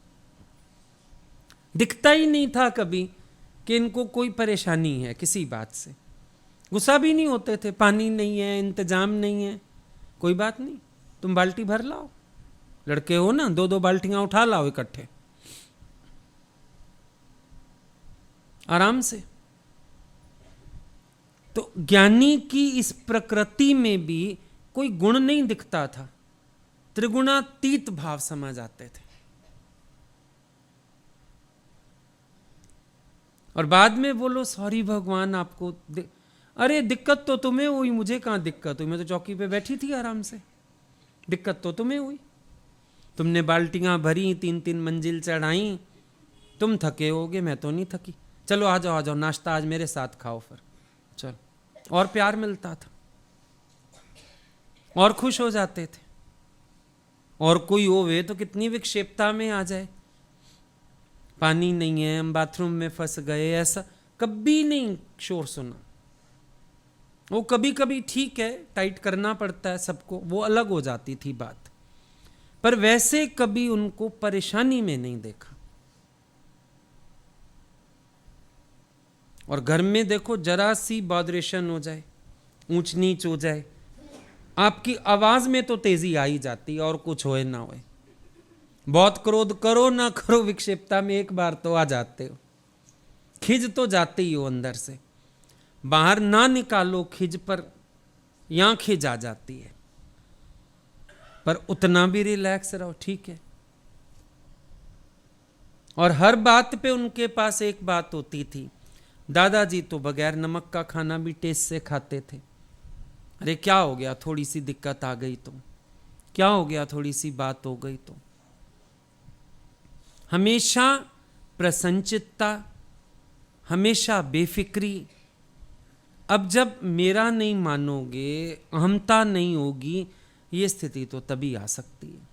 A: दिखता ही नहीं था कभी कि इनको कोई परेशानी है किसी बात से। गुस्सा भी नहीं होते थे, पानी नहीं है, इंतजाम नहीं है, कोई बात नहीं, तुम बाल्टी भर लाओ, लड़के हो ना, 2-2 बाल्टियां उठा लाओ इकट्ठे, आराम से। तो ज्ञानी की इस प्रकृति में भी कोई गुण नहीं दिखता था, त्रिगुणातीत भाव समझ आते थे। और बाद में बोलो सॉरी भगवान आपको अरे दिक्कत तो तुम्हें हुई, मुझे कहां दिक्कत हुई, मैं तो चौकी पे बैठी थी आराम से। दिक्कत तो तुम्हें हुई, तुमने बाल्टियां भरी, 3-3 मंजिल चढ़ाई, तुम थके होगे, मैं तो नहीं थकी। चलो आ जाओ आ जाओ, नाश्ता आज मेरे साथ खाओ फिर, चल। और प्यार मिलता था, और खुश हो जाते थे। और कोई होवे तो कितनी विक्षेपता में आ जाए, पानी नहीं है, हम बाथरूम में फंस गए, ऐसा कभी नहीं शोर सुना। वो कभी कभी ठीक है, टाइट करना पड़ता है सबको, वो अलग हो जाती थी बात, पर वैसे कभी उनको परेशानी में नहीं देखा। और घर में देखो जरा सी बॉदरेशन हो जाए, ऊंच नीच हो जाए, आपकी आवाज में तो तेजी आ ही जाती है, और कुछ होए ना होए। बहुत क्रोध करो ना करो, विक्षेपता में एक बार तो आ जाते हो, खिज तो जाती ही हो अंदर से, बाहर ना निकालो खिज, पर यहां खिज आ जाती है, पर उतना भी रिलैक्स रहो, ठीक है। और हर बात पे उनके पास एक बात होती थी, दादाजी तो बगैर नमक का खाना भी टेस्ट से खाते थे। अरे क्या हो गया, थोड़ी सी दिक्कत आ गई तो, क्या हो गया, थोड़ी सी बात हो गई तो। हमेशा प्रसन्नचित्ता, हमेशा बेफिक्री। अब जब मेरा नहीं मानोगे, अहमता नहीं होगी, ये स्थिति तो तभी आ सकती है।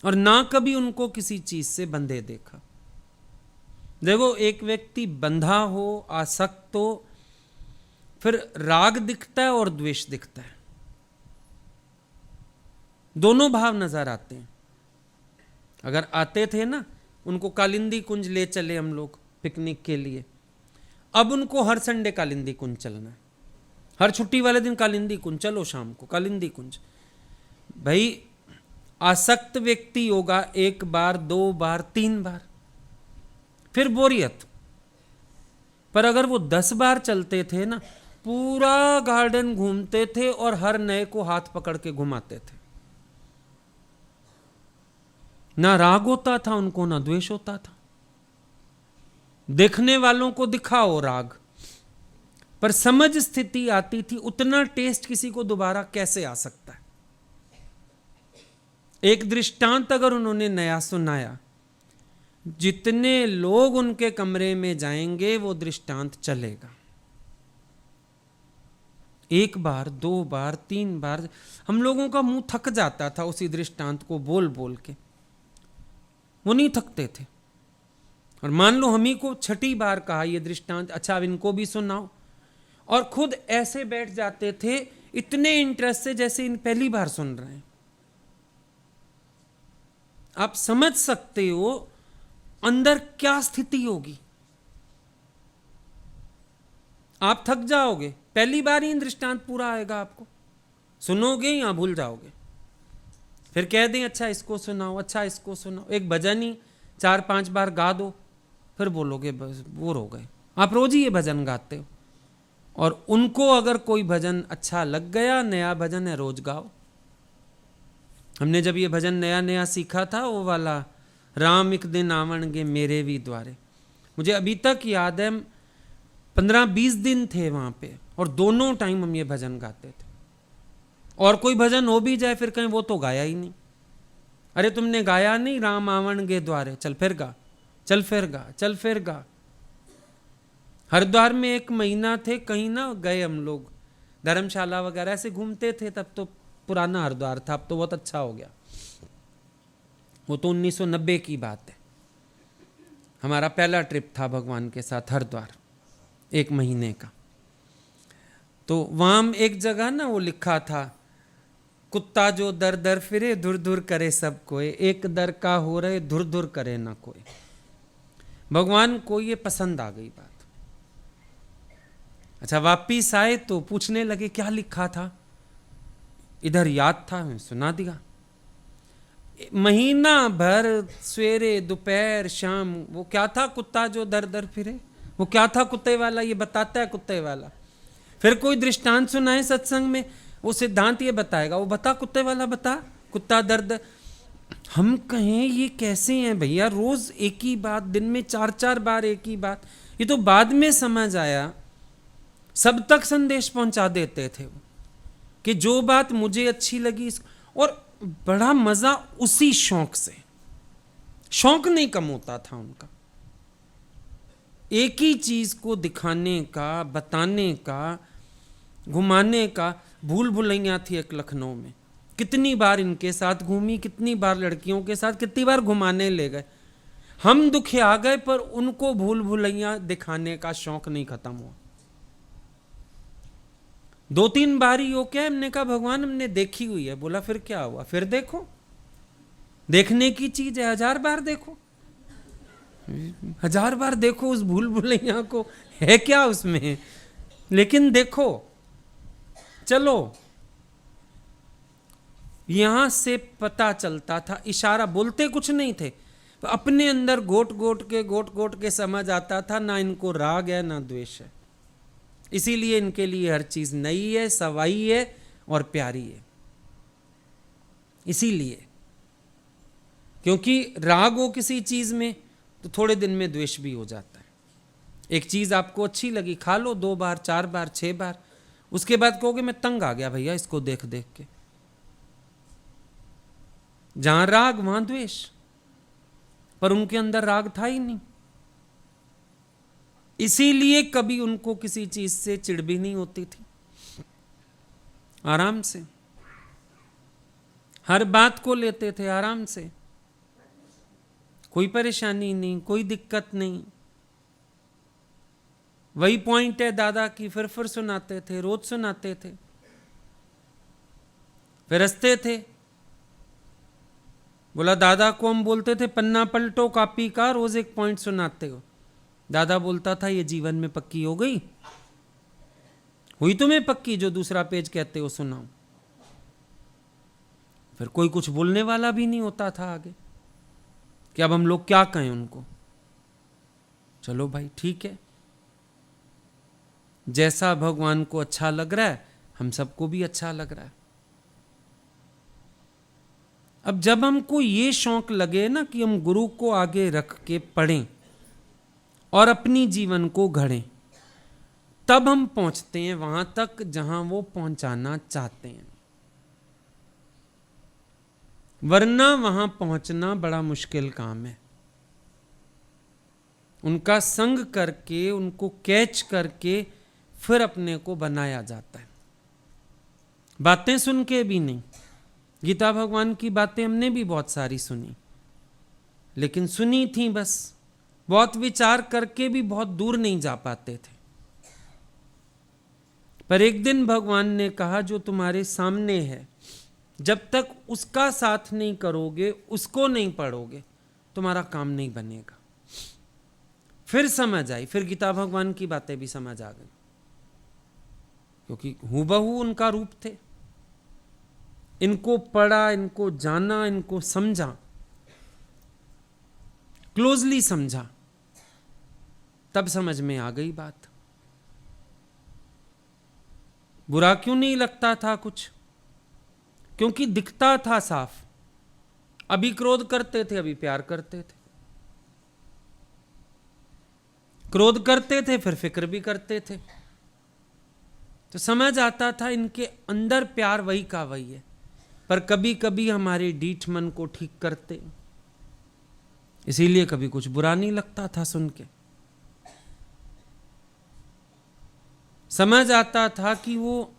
A: और ना कभी उनको किसी चीज से बंधे देखा। देखो, एक व्यक्ति बंधा हो, आसक्त हो, फिर राग दिखता है और द्वेष दिखता है, दोनों भाव नजर आते हैं। अगर आते थे ना, उनको कालिंदी कुंज ले चले हम लोग पिकनिक के लिए, अब उनको हर संडे कालिंदी कुंज चलना है, हर छुट्टी वाले दिन कालिंदी कुंज चलो, शाम को कालिंदी कुंज। भाई, आसक्त व्यक्ति होगा 1 बार, 2 बार, 3 बार, फिर बोरियत। पर अगर वो 10 बार चलते थे ना, पूरा गार्डन घूमते थे और हर नए को हाथ पकड़ के घुमाते थे, ना राग होता था उनको, ना द्वेष होता था। देखने वालों को दिखाओ राग, पर समझ स्थिति आती थी, उतना टेस्ट किसी को दोबारा कैसे आ सकता है। एक दृष्टांत अगर उन्होंने नया सुनाया, जितने लोग उनके कमरे में जाएंगे वो दृष्टांत चलेगा। 1 बार, 2 बार, 3 बार हम लोगों का मुंह थक जाता था उसी दृष्टांत को बोल बोल के, वो नहीं थकते थे। और मान लो हम ही को 6ठी बार कहा ये दृष्टांत, अच्छा अब इनको भी सुनाओ, और खुद ऐसे बैठ जाते थे इतने इंटरेस्ट से जैसे इन पहली बार सुन रहे हैं। आप समझ सकते हो अंदर क्या स्थिति होगी। आप थक जाओगे, पहली बार ही दृष्टांत पूरा आएगा, आपको सुनोगे या भूल जाओगे। फिर कह दें अच्छा इसको सुनाओ, अच्छा इसको सुनाओ, एक भजन ही 4-5 बार गा दो, फिर बोलोगे बस बोर हो गए। आप रोज ही ये भजन गाते हो, और उनको अगर कोई भजन अच्छा लग गया, नया भजन है, रोज गाओ। हमने जब ये भजन नया नया सीखा था, वो वाला राम एक दिन आवणगे मेरे भी द्वारे, मुझे अभी तक याद है। 15-20 दिन थे वहां पे, और दोनों टाइम हम ये भजन गाते थे। और कोई भजन हो भी जाए फिर कहें वो तो गाया ही नहीं। अरे तुमने गाया नहीं, राम आवणगे द्वारे, चल फिर गा, चल फिर गा, चल फिर गा। हरिद्वार में 1 महीना थे, कहीं ना गए हम लोग, धर्मशाला वगैरह ऐसे घूमते थे। तब तो पुराना हरिद्वार था, अब तो बहुत अच्छा हो गया। वो तो 1990 की बात है। हमारा पहला ट्रिप था भगवान के साथ हरिद्वार, 1 महीने का। तो वहां एक जगह ना वो लिखा था, कुत्ता जो दर दर फिरे धुर धुर करे सब कोई, एक दर का हो रहे धुर धुर करे ना कोई। भगवान को ये पसंद आ गई बात। अच्छा, वापिस आए तो पूछने लगे क्या लिखा था। इधर याद था, मैं सुना दिया। महीना भर सवेरे दोपहर शाम वो क्या था, कुत्ता जो दर दर फिरे, वो क्या था कुत्ते वाला, ये बताता है कुत्ते वाला। फिर कोई दृष्टांत सुनाए सत्संग में, वो सिद्धांत ये बताएगा, वो बता कुत्ते वाला, बता कुत्ता दर्द। हम कहें ये कैसे हैं भैया, रोज एक ही बात, दिन में 4-4 बार एक ही बात। ये तो बाद में समझ आया, सब तक संदेश पहुंचा देते थे वो, कि जो बात मुझे अच्छी लगी, और बड़ा मजा उसी शौक से। शौक नहीं कम होता था उनका, एक ही चीज को दिखाने का, बताने का, घुमाने का। भूल भुलैया थी एक लखनऊ में, कितनी बार इनके साथ घूमी, कितनी बार लड़कियों के साथ, कितनी बार घुमाने ले गए। हम दुखे आ गए, पर उनको भूल भुलैया दिखाने का शौक नहीं खत्म हुआ। 2-3 बार ही हो क्या, हमने कहा भगवान हमने देखी हुई है। बोला फिर क्या हुआ, फिर देखो, देखने की चीज है, 1000 बार देखो, 1000 बार देखो उस भूल भुलैया को, है क्या उसमें, लेकिन देखो। चलो, यहां से पता चलता था, इशारा, बोलते कुछ नहीं थे, अपने अंदर गोट गोट के समझ आता था, ना इनको राग है ना द्वेष है। इसीलिए इनके लिए हर चीज नई है, सवाई है और प्यारी है। इसीलिए, क्योंकि राग हो किसी चीज में तो थोड़े दिन में द्वेष भी हो जाता है। एक चीज आपको अच्छी लगी, खा लो 2 बार, 4 बार, 6 बार, उसके बाद कहोगे मैं तंग आ गया भैया इसको देख देख के। जहां राग वहां द्वेष, पर उनके अंदर राग था ही नहीं। इसीलिए कभी उनको किसी चीज से चिढ़ भी नहीं होती थी, आराम से हर बात को लेते थे, आराम से, कोई परेशानी नहीं, कोई दिक्कत नहीं। वही पॉइंट है दादा की, फिर सुनाते थे, रोज सुनाते थे, फिर हंसते थे। बोला दादा को हम बोलते थे पन्ना पलटो कॉपी का, रोज एक पॉइंट सुनाते हो। दादा बोलता था ये जीवन में पक्की हो गई, हुई तुम्हें पक्की, जो दूसरा पेज कहते हो सुनाओ। फिर कोई कुछ बोलने वाला भी नहीं होता था आगे कि अब हम लोग क्या कहें उनको। चलो भाई ठीक है, जैसा भगवान को अच्छा लग रहा है हम सबको भी अच्छा लग रहा है। अब जब हमको ये शौक लगे ना कि हम गुरु को आगे रख के पढ़ें और अपनी जीवन को घड़ें, तब हम पहुंचते हैं वहां तक जहां वो पहुंचाना चाहते हैं, वरना वहां पहुंचना बड़ा मुश्किल काम है। उनका संग करके, उनको कैच करके फिर अपने को बनाया जाता है, बातें सुन के भी नहीं। गीता भगवान की बातें हमने भी बहुत सारी सुनी, लेकिन सुनी थी बस, बहुत विचार करके भी बहुत दूर नहीं जा पाते थे। पर एक दिन भगवान ने कहा जो तुम्हारे सामने है, जब तक उसका साथ नहीं करोगे, उसको नहीं पढ़ोगे, तुम्हारा काम नहीं बनेगा। फिर समझ आई, फिर गीता भगवान की बातें भी समझ आ गई, क्योंकि हूबहू उनका रूप थे। इनको पढ़ा, इनको जाना, इनको समझा, क्लोजली समझा, तब समझ में आ गई बात। बुरा क्यों नहीं लगता था कुछ? क्योंकि दिखता था साफ। अभी क्रोध करते थे, अभी प्यार करते थे, क्रोध करते थे फिर फिक्र भी करते थे। तो समझ आता था इनके अंदर प्यार वही का वही है, पर कभी कभी हमारे डीठ मन को ठीक करते, इसीलिए कभी कुछ बुरा नहीं लगता था सुन के। समझ आता था कि वो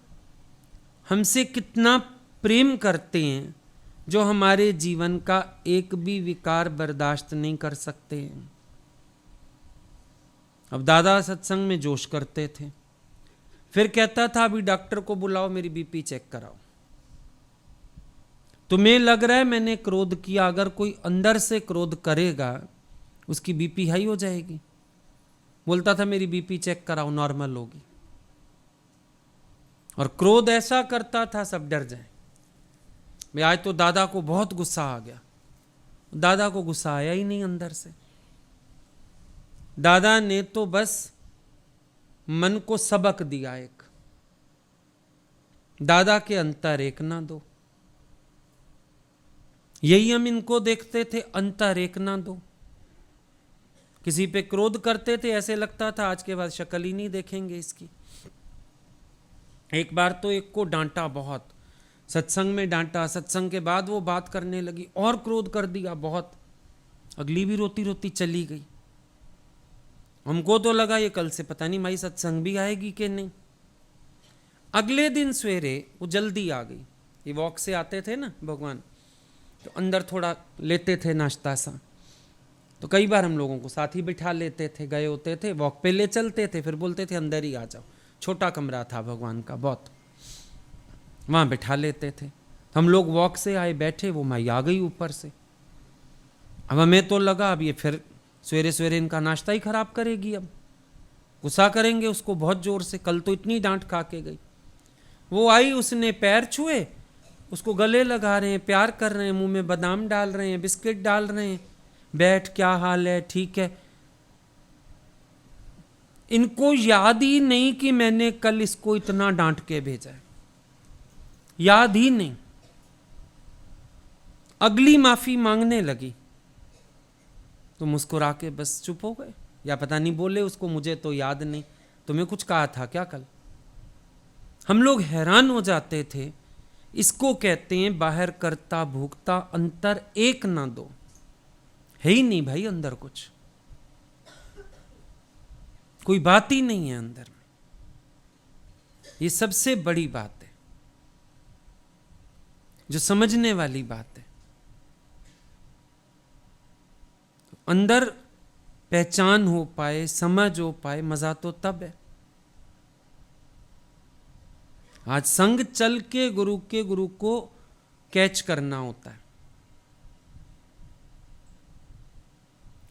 A: हमसे कितना प्रेम करते हैं, जो हमारे जीवन का एक भी विकार बर्दाश्त नहीं कर सकते हैं। अब दादा सत्संग में जोश करते थे, फिर कहता था अभी डॉक्टर को बुलाओ, मेरी बीपी चेक कराओ। तुम्हें लग रहा है मैंने क्रोध किया, अगर कोई अंदर से क्रोध करेगा उसकी बीपी हाई हो जाएगी। बोलता था मेरी बीपी चेक कराओ, नॉर्मल होगी। और क्रोध ऐसा करता था सब डर जाए। मैं आज तो दादा को बहुत गुस्सा आ गया, दादा को गुस्सा आया ही नहीं अंदर से। दादा ने तो बस मन को सबक दिया एक, दादा के अंतर एक ना दो। यही हम इनको देखते थे, अंतर एक ना दो। किसी पे क्रोध करते थे, ऐसे लगता था आज के बाद शक्ल ही नहीं देखेंगे इसकी। एक बार तो एक को डांटा बहुत, सत्संग में डांटा, सत्संग के बाद वो बात करने लगी और क्रोध कर दिया बहुत। अगली भी रोती रोती चली गई। हमको तो लगा ये कल से पता नहीं माई सत्संग भी आएगी कि नहीं। अगले दिन सवेरे वो जल्दी आ गई। ये वॉक से आते थे ना भगवान, तो अंदर थोड़ा लेते थे नाश्ता सा, तो कई बार हम लोगों को साथ ही बिठा लेते थे, गए होते थे वॉक पे ले चलते थे, फिर बोलते थे अंदर ही आ जाओ। छोटा कमरा था भगवान का बहुत, वहाँ बिठा लेते थे। हम लोग वॉक से आए, बैठे, वो माई आ गई ऊपर से। अब हमें तो लगा अब ये फिर सवेरे सवेरे इनका नाश्ता ही खराब करेगी, अब गुस्सा करेंगे उसको बहुत जोर से। कल तो इतनी डांट खा के गई। वो आई, उसने पैर छुए, उसको गले लगा रहे हैं, प्यार कर रहे हैं, मुंह में बादाम डाल रहे हैं, बिस्किट डाल रहे हैं, बैठ क्या हाल है, ठीक है। इनको याद ही नहीं कि मैंने कल इसको इतना डांट के भेजा है, याद ही नहीं। अगली माफी मांगने लगी तो मुस्कुरा के बस चुप हो गए, या पता नहीं बोले उसको, मुझे तो याद नहीं, तुम्हें कुछ कहा था क्या कल। हम लोग हैरान हो जाते थे। इसको कहते हैं बाहर करता भूखता, अंतर एक ना दो। है ही नहीं भाई अंदर कुछ, कोई बात ही नहीं है अंदर में। ये सबसे बड़ी बात है, जो समझने वाली बात है। अंदर पहचान हो पाए, समझ हो पाए, मजा तो तब है। आज संग चल के गुरु को कैच करना होता है,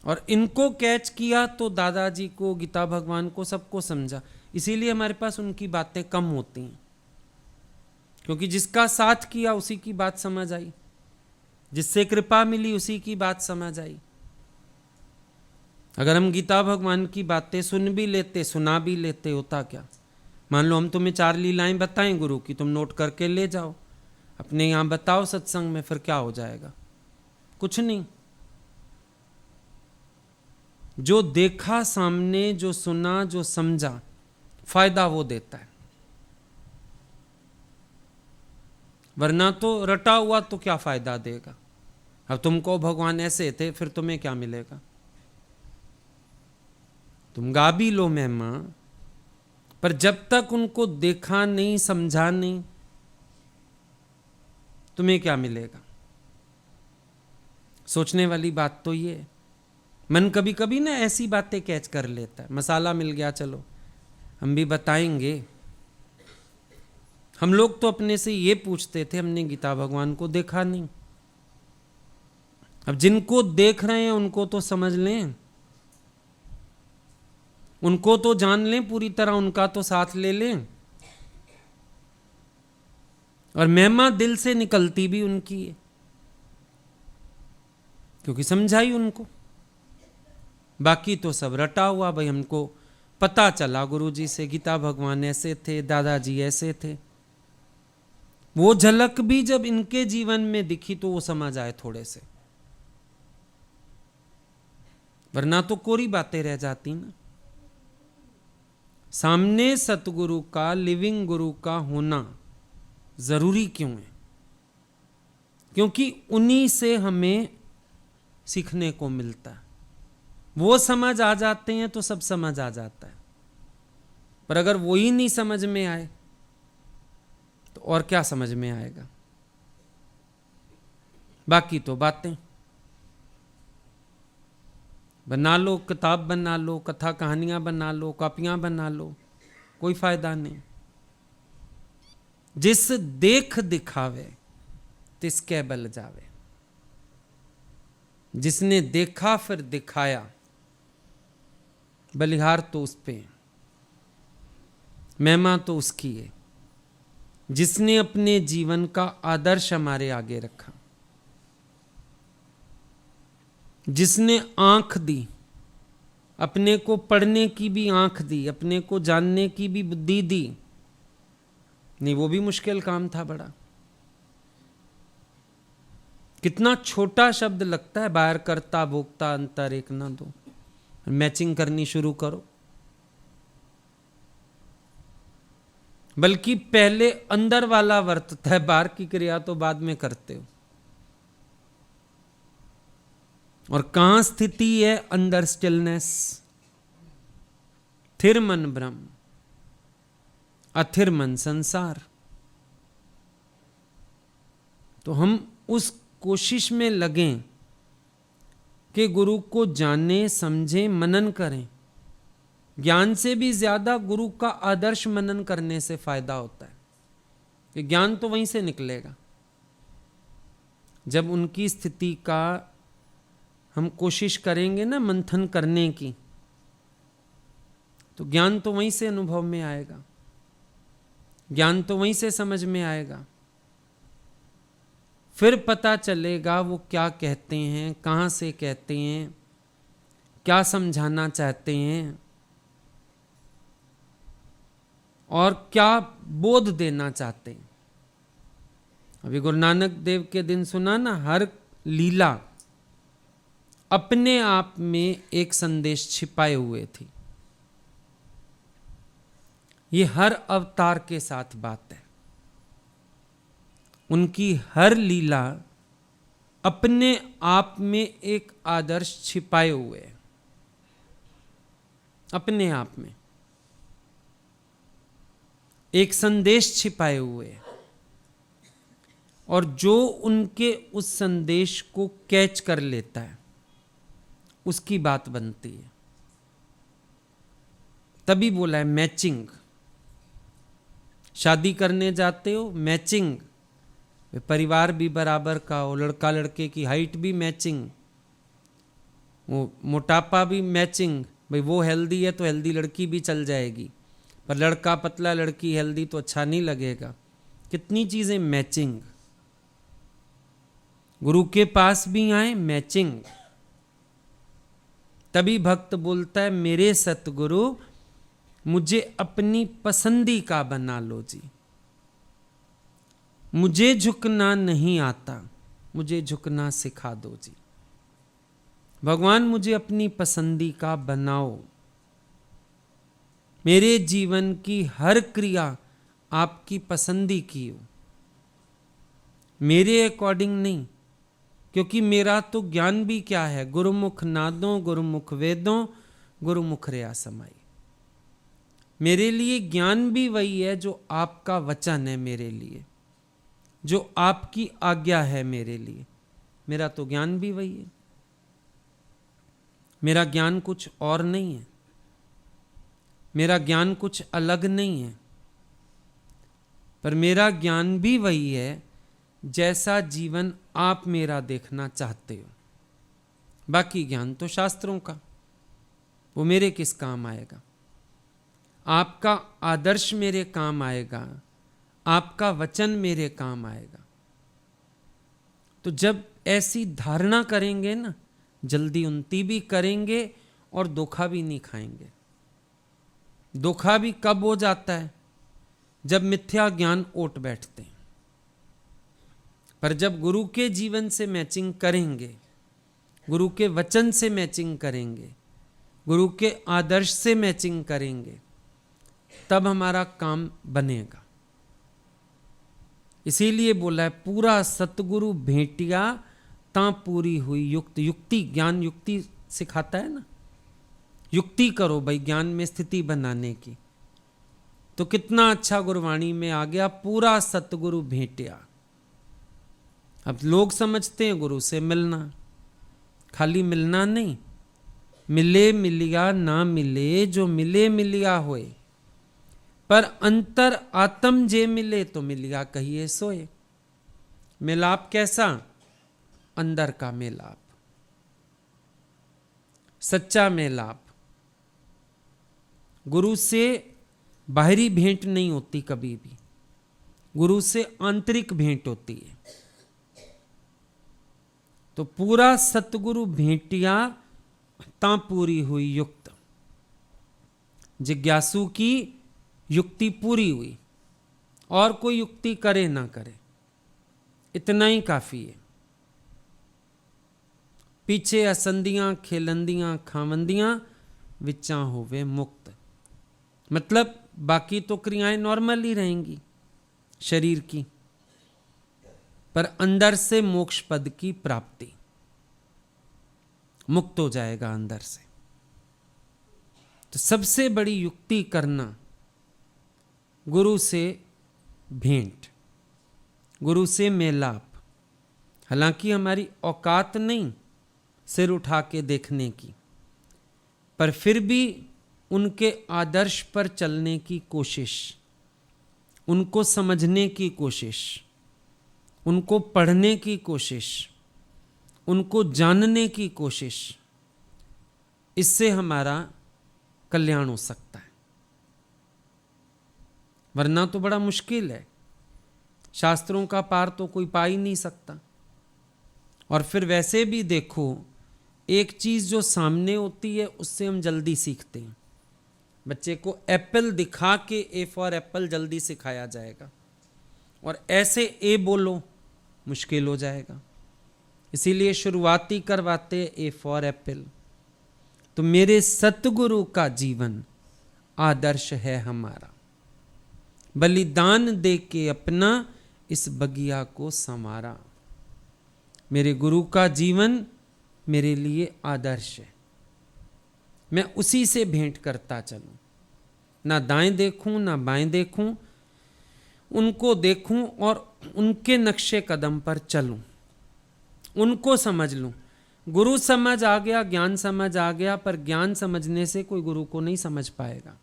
A: और इनको कैच किया तो दादाजी को, गीता भगवान को, सबको समझा। इसीलिए हमारे पास उनकी बातें कम होती हैं, क्योंकि जिसका साथ किया उसी की बात समझ आई, जिससे कृपा मिली उसी की बात समझ आई। अगर हम गीता भगवान की बातें सुन भी लेते, सुना भी लेते, होता क्या? मान लो हम तुम्हें 4 लीलाएं बताएं गुरु की, तुम नोट करके ले जाओ, अपने यहां बताओ सत्संग में, फिर क्या हो जाएगा? कुछ नहीं। जो देखा सामने, जो सुना, जो समझा, फायदा वो देता है। वरना तो रटा हुआ तो क्या फायदा देगा? अब तुमको भगवान ऐसे थे, फिर तुम्हें क्या मिलेगा? तुम गा भी लो महिमा, पर जब तक उनको देखा नहीं, समझा नहीं, तुम्हें क्या मिलेगा? सोचने वाली बात तो ये है। मन कभी कभी ना ऐसी बातें कैच कर लेता है। मसाला मिल गया, चलो हम भी बताएंगे। हम लोग तो अपने से ये पूछते थे, हमने गीता भगवान को देखा नहीं। अब जिनको देख रहे हैं उनको तो समझ लें, उनको तो जान लें पूरी तरह, उनका तो साथ ले लें। और महिमा दिल से निकलती भी उनकी है, क्योंकि समझाई उनको। बाकी तो सब रटा हुआ। भाई हमको पता चला गुरुजी से, गीता भगवान ऐसे थे, दादाजी ऐसे थे। वो झलक भी जब इनके जीवन में दिखी तो वो समझ आए थोड़े से, वरना तो कोरी बातें रह जाती ना। सामने सतगुरु का, लिविंग गुरु का होना जरूरी क्यों है? क्योंकि उन्हीं से हमें सीखने को मिलता है। वो समझ आ जाते हैं तो सब समझ आ जाता है। पर अगर वो ही नहीं समझ में आए तो और क्या समझ में आएगा? बाकी तो बातें बना लो, किताब बना लो, कथा कहानियां बना लो, कॉपियां बना लो, कोई फायदा नहीं। जिस देख दिखावे तिसके बल जावे। जिसने देखा फिर दिखाया, बलिहार तो उस पे, महिमा तो उसकी है, जिसने अपने जीवन का आदर्श हमारे आगे रखा, जिसने आंख दी, अपने को पढ़ने की भी आंख दी, अपने को जानने की भी बुद्धि दी। नहीं, वो भी मुश्किल काम था बड़ा। कितना छोटा शब्द लगता है, बाहर करता भोगता अंतर एक ना दो। मैचिंग करनी शुरू करो। बल्कि पहले अंदर वाला वर्तता है, बाहर की क्रिया तो बाद में करते हो। और कहां स्थिति है? अंदर स्टिलनेस। थिर मन ब्रह्म, अथिर मन संसार। तो हम उस कोशिश में लगें कि गुरु को जाने, समझें, मनन करें। ज्ञान से भी ज्यादा गुरु का आदर्श मनन करने से फायदा होता है, कि ज्ञान तो वहीं से निकलेगा। जब उनकी स्थिति का हम कोशिश करेंगे ना मंथन करने की, तो ज्ञान तो वहीं से अनुभव में आएगा, ज्ञान तो वहीं से समझ में आएगा। फिर पता चलेगा वो क्या कहते हैं, कहां से कहते हैं, क्या समझाना चाहते हैं और क्या बोध देना चाहते हैं। अभी गुरु नानक देव के दिन सुना ना, हर लीला अपने आप में एक संदेश छिपाए हुए थी। ये हर अवतार के साथ बात है। उनकी हर लीला अपने आप में एक आदर्श छिपाए हुए है, अपने आप में एक संदेश छिपाए हुए है। और जो उनके उस संदेश को कैच कर लेता है, उसकी बात बनती है। तभी बोला है मैचिंग। शादी करने जाते हो मैचिंग, परिवार भी बराबर का हो, लड़का लड़के की हाइट भी मैचिंग, वो मोटापा भी मैचिंग। भाई वो हेल्दी है तो हेल्दी लड़की भी चल जाएगी, पर लड़का पतला लड़की हेल्दी तो अच्छा नहीं लगेगा। कितनी चीजें मैचिंग। गुरु के पास भी आए मैचिंग। तभी भक्त बोलता है मेरे सतगुरु मुझे अपनी पसंदी का बना लो जी। मुझे झुकना नहीं आता, मुझे झुकना सिखा दो जी। भगवान मुझे अपनी पसंदी का बनाओ। मेरे जीवन की हर क्रिया आपकी पसंदी की हो, मेरे अकॉर्डिंग नहीं। क्योंकि मेरा तो ज्ञान भी क्या है, गुरुमुख नादों गुरुमुख वेदों गुरुमुख रया समाई। मेरे लिए ज्ञान भी वही है जो आपका वचन है मेरे लिए, जो आपकी आज्ञा है मेरे लिए। मेरा तो ज्ञान भी वही है। मेरा ज्ञान कुछ और नहीं है, मेरा ज्ञान कुछ अलग नहीं है, पर मेरा ज्ञान भी वही है जैसा जीवन आप मेरा देखना चाहते हो। बाकी ज्ञान तो शास्त्रों का, वो मेरे किस काम आएगा। आपका आदर्श मेरे काम आएगा, आपका वचन मेरे काम आएगा। तो जब ऐसी धारणा करेंगे ना, जल्दी उन्नति भी करेंगे और धोखा भी नहीं खाएंगे। धोखा भी कब हो जाता है, जब मिथ्या ज्ञान ओट बैठते हैं। पर जब गुरु के जीवन से मैचिंग करेंगे, गुरु के वचन से मैचिंग करेंगे, गुरु के आदर्श से मैचिंग करेंगे, तब हमारा काम बनेगा। इसीलिए बोला है पूरा सतगुरु भेंटिया ता पूरी हुई युक्ति। युक्ति ज्ञान युक्ति सिखाता है ना, युक्ति करो भाई ज्ञान में स्थिति बनाने की। तो कितना अच्छा गुरवाणी में आ गया, पूरा सतगुरु भेंटिया। अब लोग समझते हैं गुरु से मिलना, खाली मिलना नहीं, मिले मिलिया ना मिले, जो मिले मिलिया होए। पर अंतर आत्म जे मिले तो मिलिया कहिए सोए। मिलाप कैसा? अंदर का मिलाप, सच्चा मिलाप। गुरु से बाहरी भेंट नहीं होती कभी भी, गुरु से आंतरिक भेंट होती है। तो पूरा सतगुरु भेंटिया ता पूरी हुई युक्त। जिज्ञासु की युक्ति पूरी हुई, और कोई युक्ति करे ना करे, इतना ही काफी है। पीछे असंदियां खेलंदियां खावंदियां विचा होवे मुक्त। मतलब बाकी तो क्रियाएं नॉर्मल ही रहेंगी शरीर की, पर अंदर से मोक्ष पद की प्राप्ति, मुक्त हो जाएगा अंदर से। तो सबसे बड़ी युक्ति करना गुरु से भेंट, गुरु से मेलाप। हालांकि हमारी औकात नहीं सिर उठा के देखने की, पर फिर भी उनके आदर्श पर चलने की कोशिश, उनको समझने की कोशिश, उनको पढ़ने की कोशिश, उनको जानने की कोशिश, इससे हमारा कल्याण हो सकता है। वरना तो बड़ा मुश्किल है, शास्त्रों का पार तो कोई पा ही नहीं सकता। और फिर वैसे भी देखो, एक चीज जो सामने होती है उससे हम जल्दी सीखते हैं। बच्चे को एप्पल दिखा के ए फॉर एप्पल जल्दी सिखाया जाएगा, और ऐसे ए बोलो मुश्किल हो जाएगा। इसीलिए शुरुआती करवाते ए फॉर एप्पल। तो मेरे सतगुरु का जीवन आदर्श है हमारा। बलिदान दे के अपना इस बगिया को संवारा। मेरे गुरु का जीवन मेरे लिए आदर्श है। मैं उसी से भेंट करता चलूं, ना दाएं देखूं ना बाएं देखूं, उनको देखूं और उनके नक्शे कदम पर चलूं, उनको समझ लूं। गुरु समझ आ गया, ज्ञान समझ आ गया, पर ज्ञान समझने से कोई गुरु को नहीं समझ पाएगा।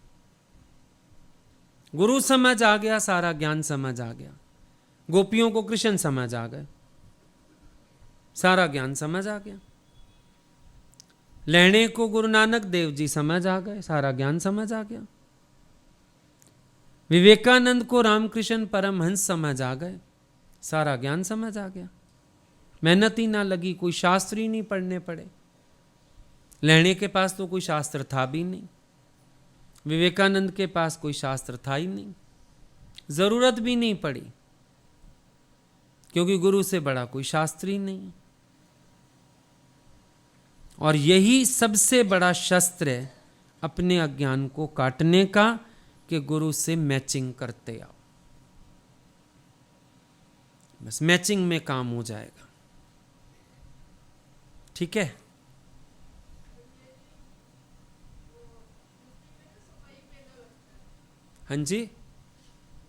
A: गुरु समझ आ गया, सारा ज्ञान समझ आ गया। गोपियों को कृष्ण समझ आ गए, सारा ज्ञान समझ आ गया। लहणे को गुरु नानक देव जी समझ आ गए, सारा ज्ञान समझ आ गया। विवेकानंद को रामकृष्ण परमहंस समझ आ गए, सारा ज्ञान समझ आ गया। मेहनत ही ना लगी, कोई शास्त्र ही नहीं पढ़ने पड़े। लहणे के पास तो कोई शास्त्र था भी नहीं, विवेकानंद के पास कोई शास्त्र था ही नहीं, जरूरत भी नहीं पड़ी, क्योंकि गुरु से बड़ा कोई शास्त्र ही नहीं। और यही सबसे बड़ा शस्त्र है अपने अज्ञान को काटने का, कि गुरु से मैचिंग करते आओ। बस मैचिंग में काम हो जाएगा। ठीक है। हाँ जी।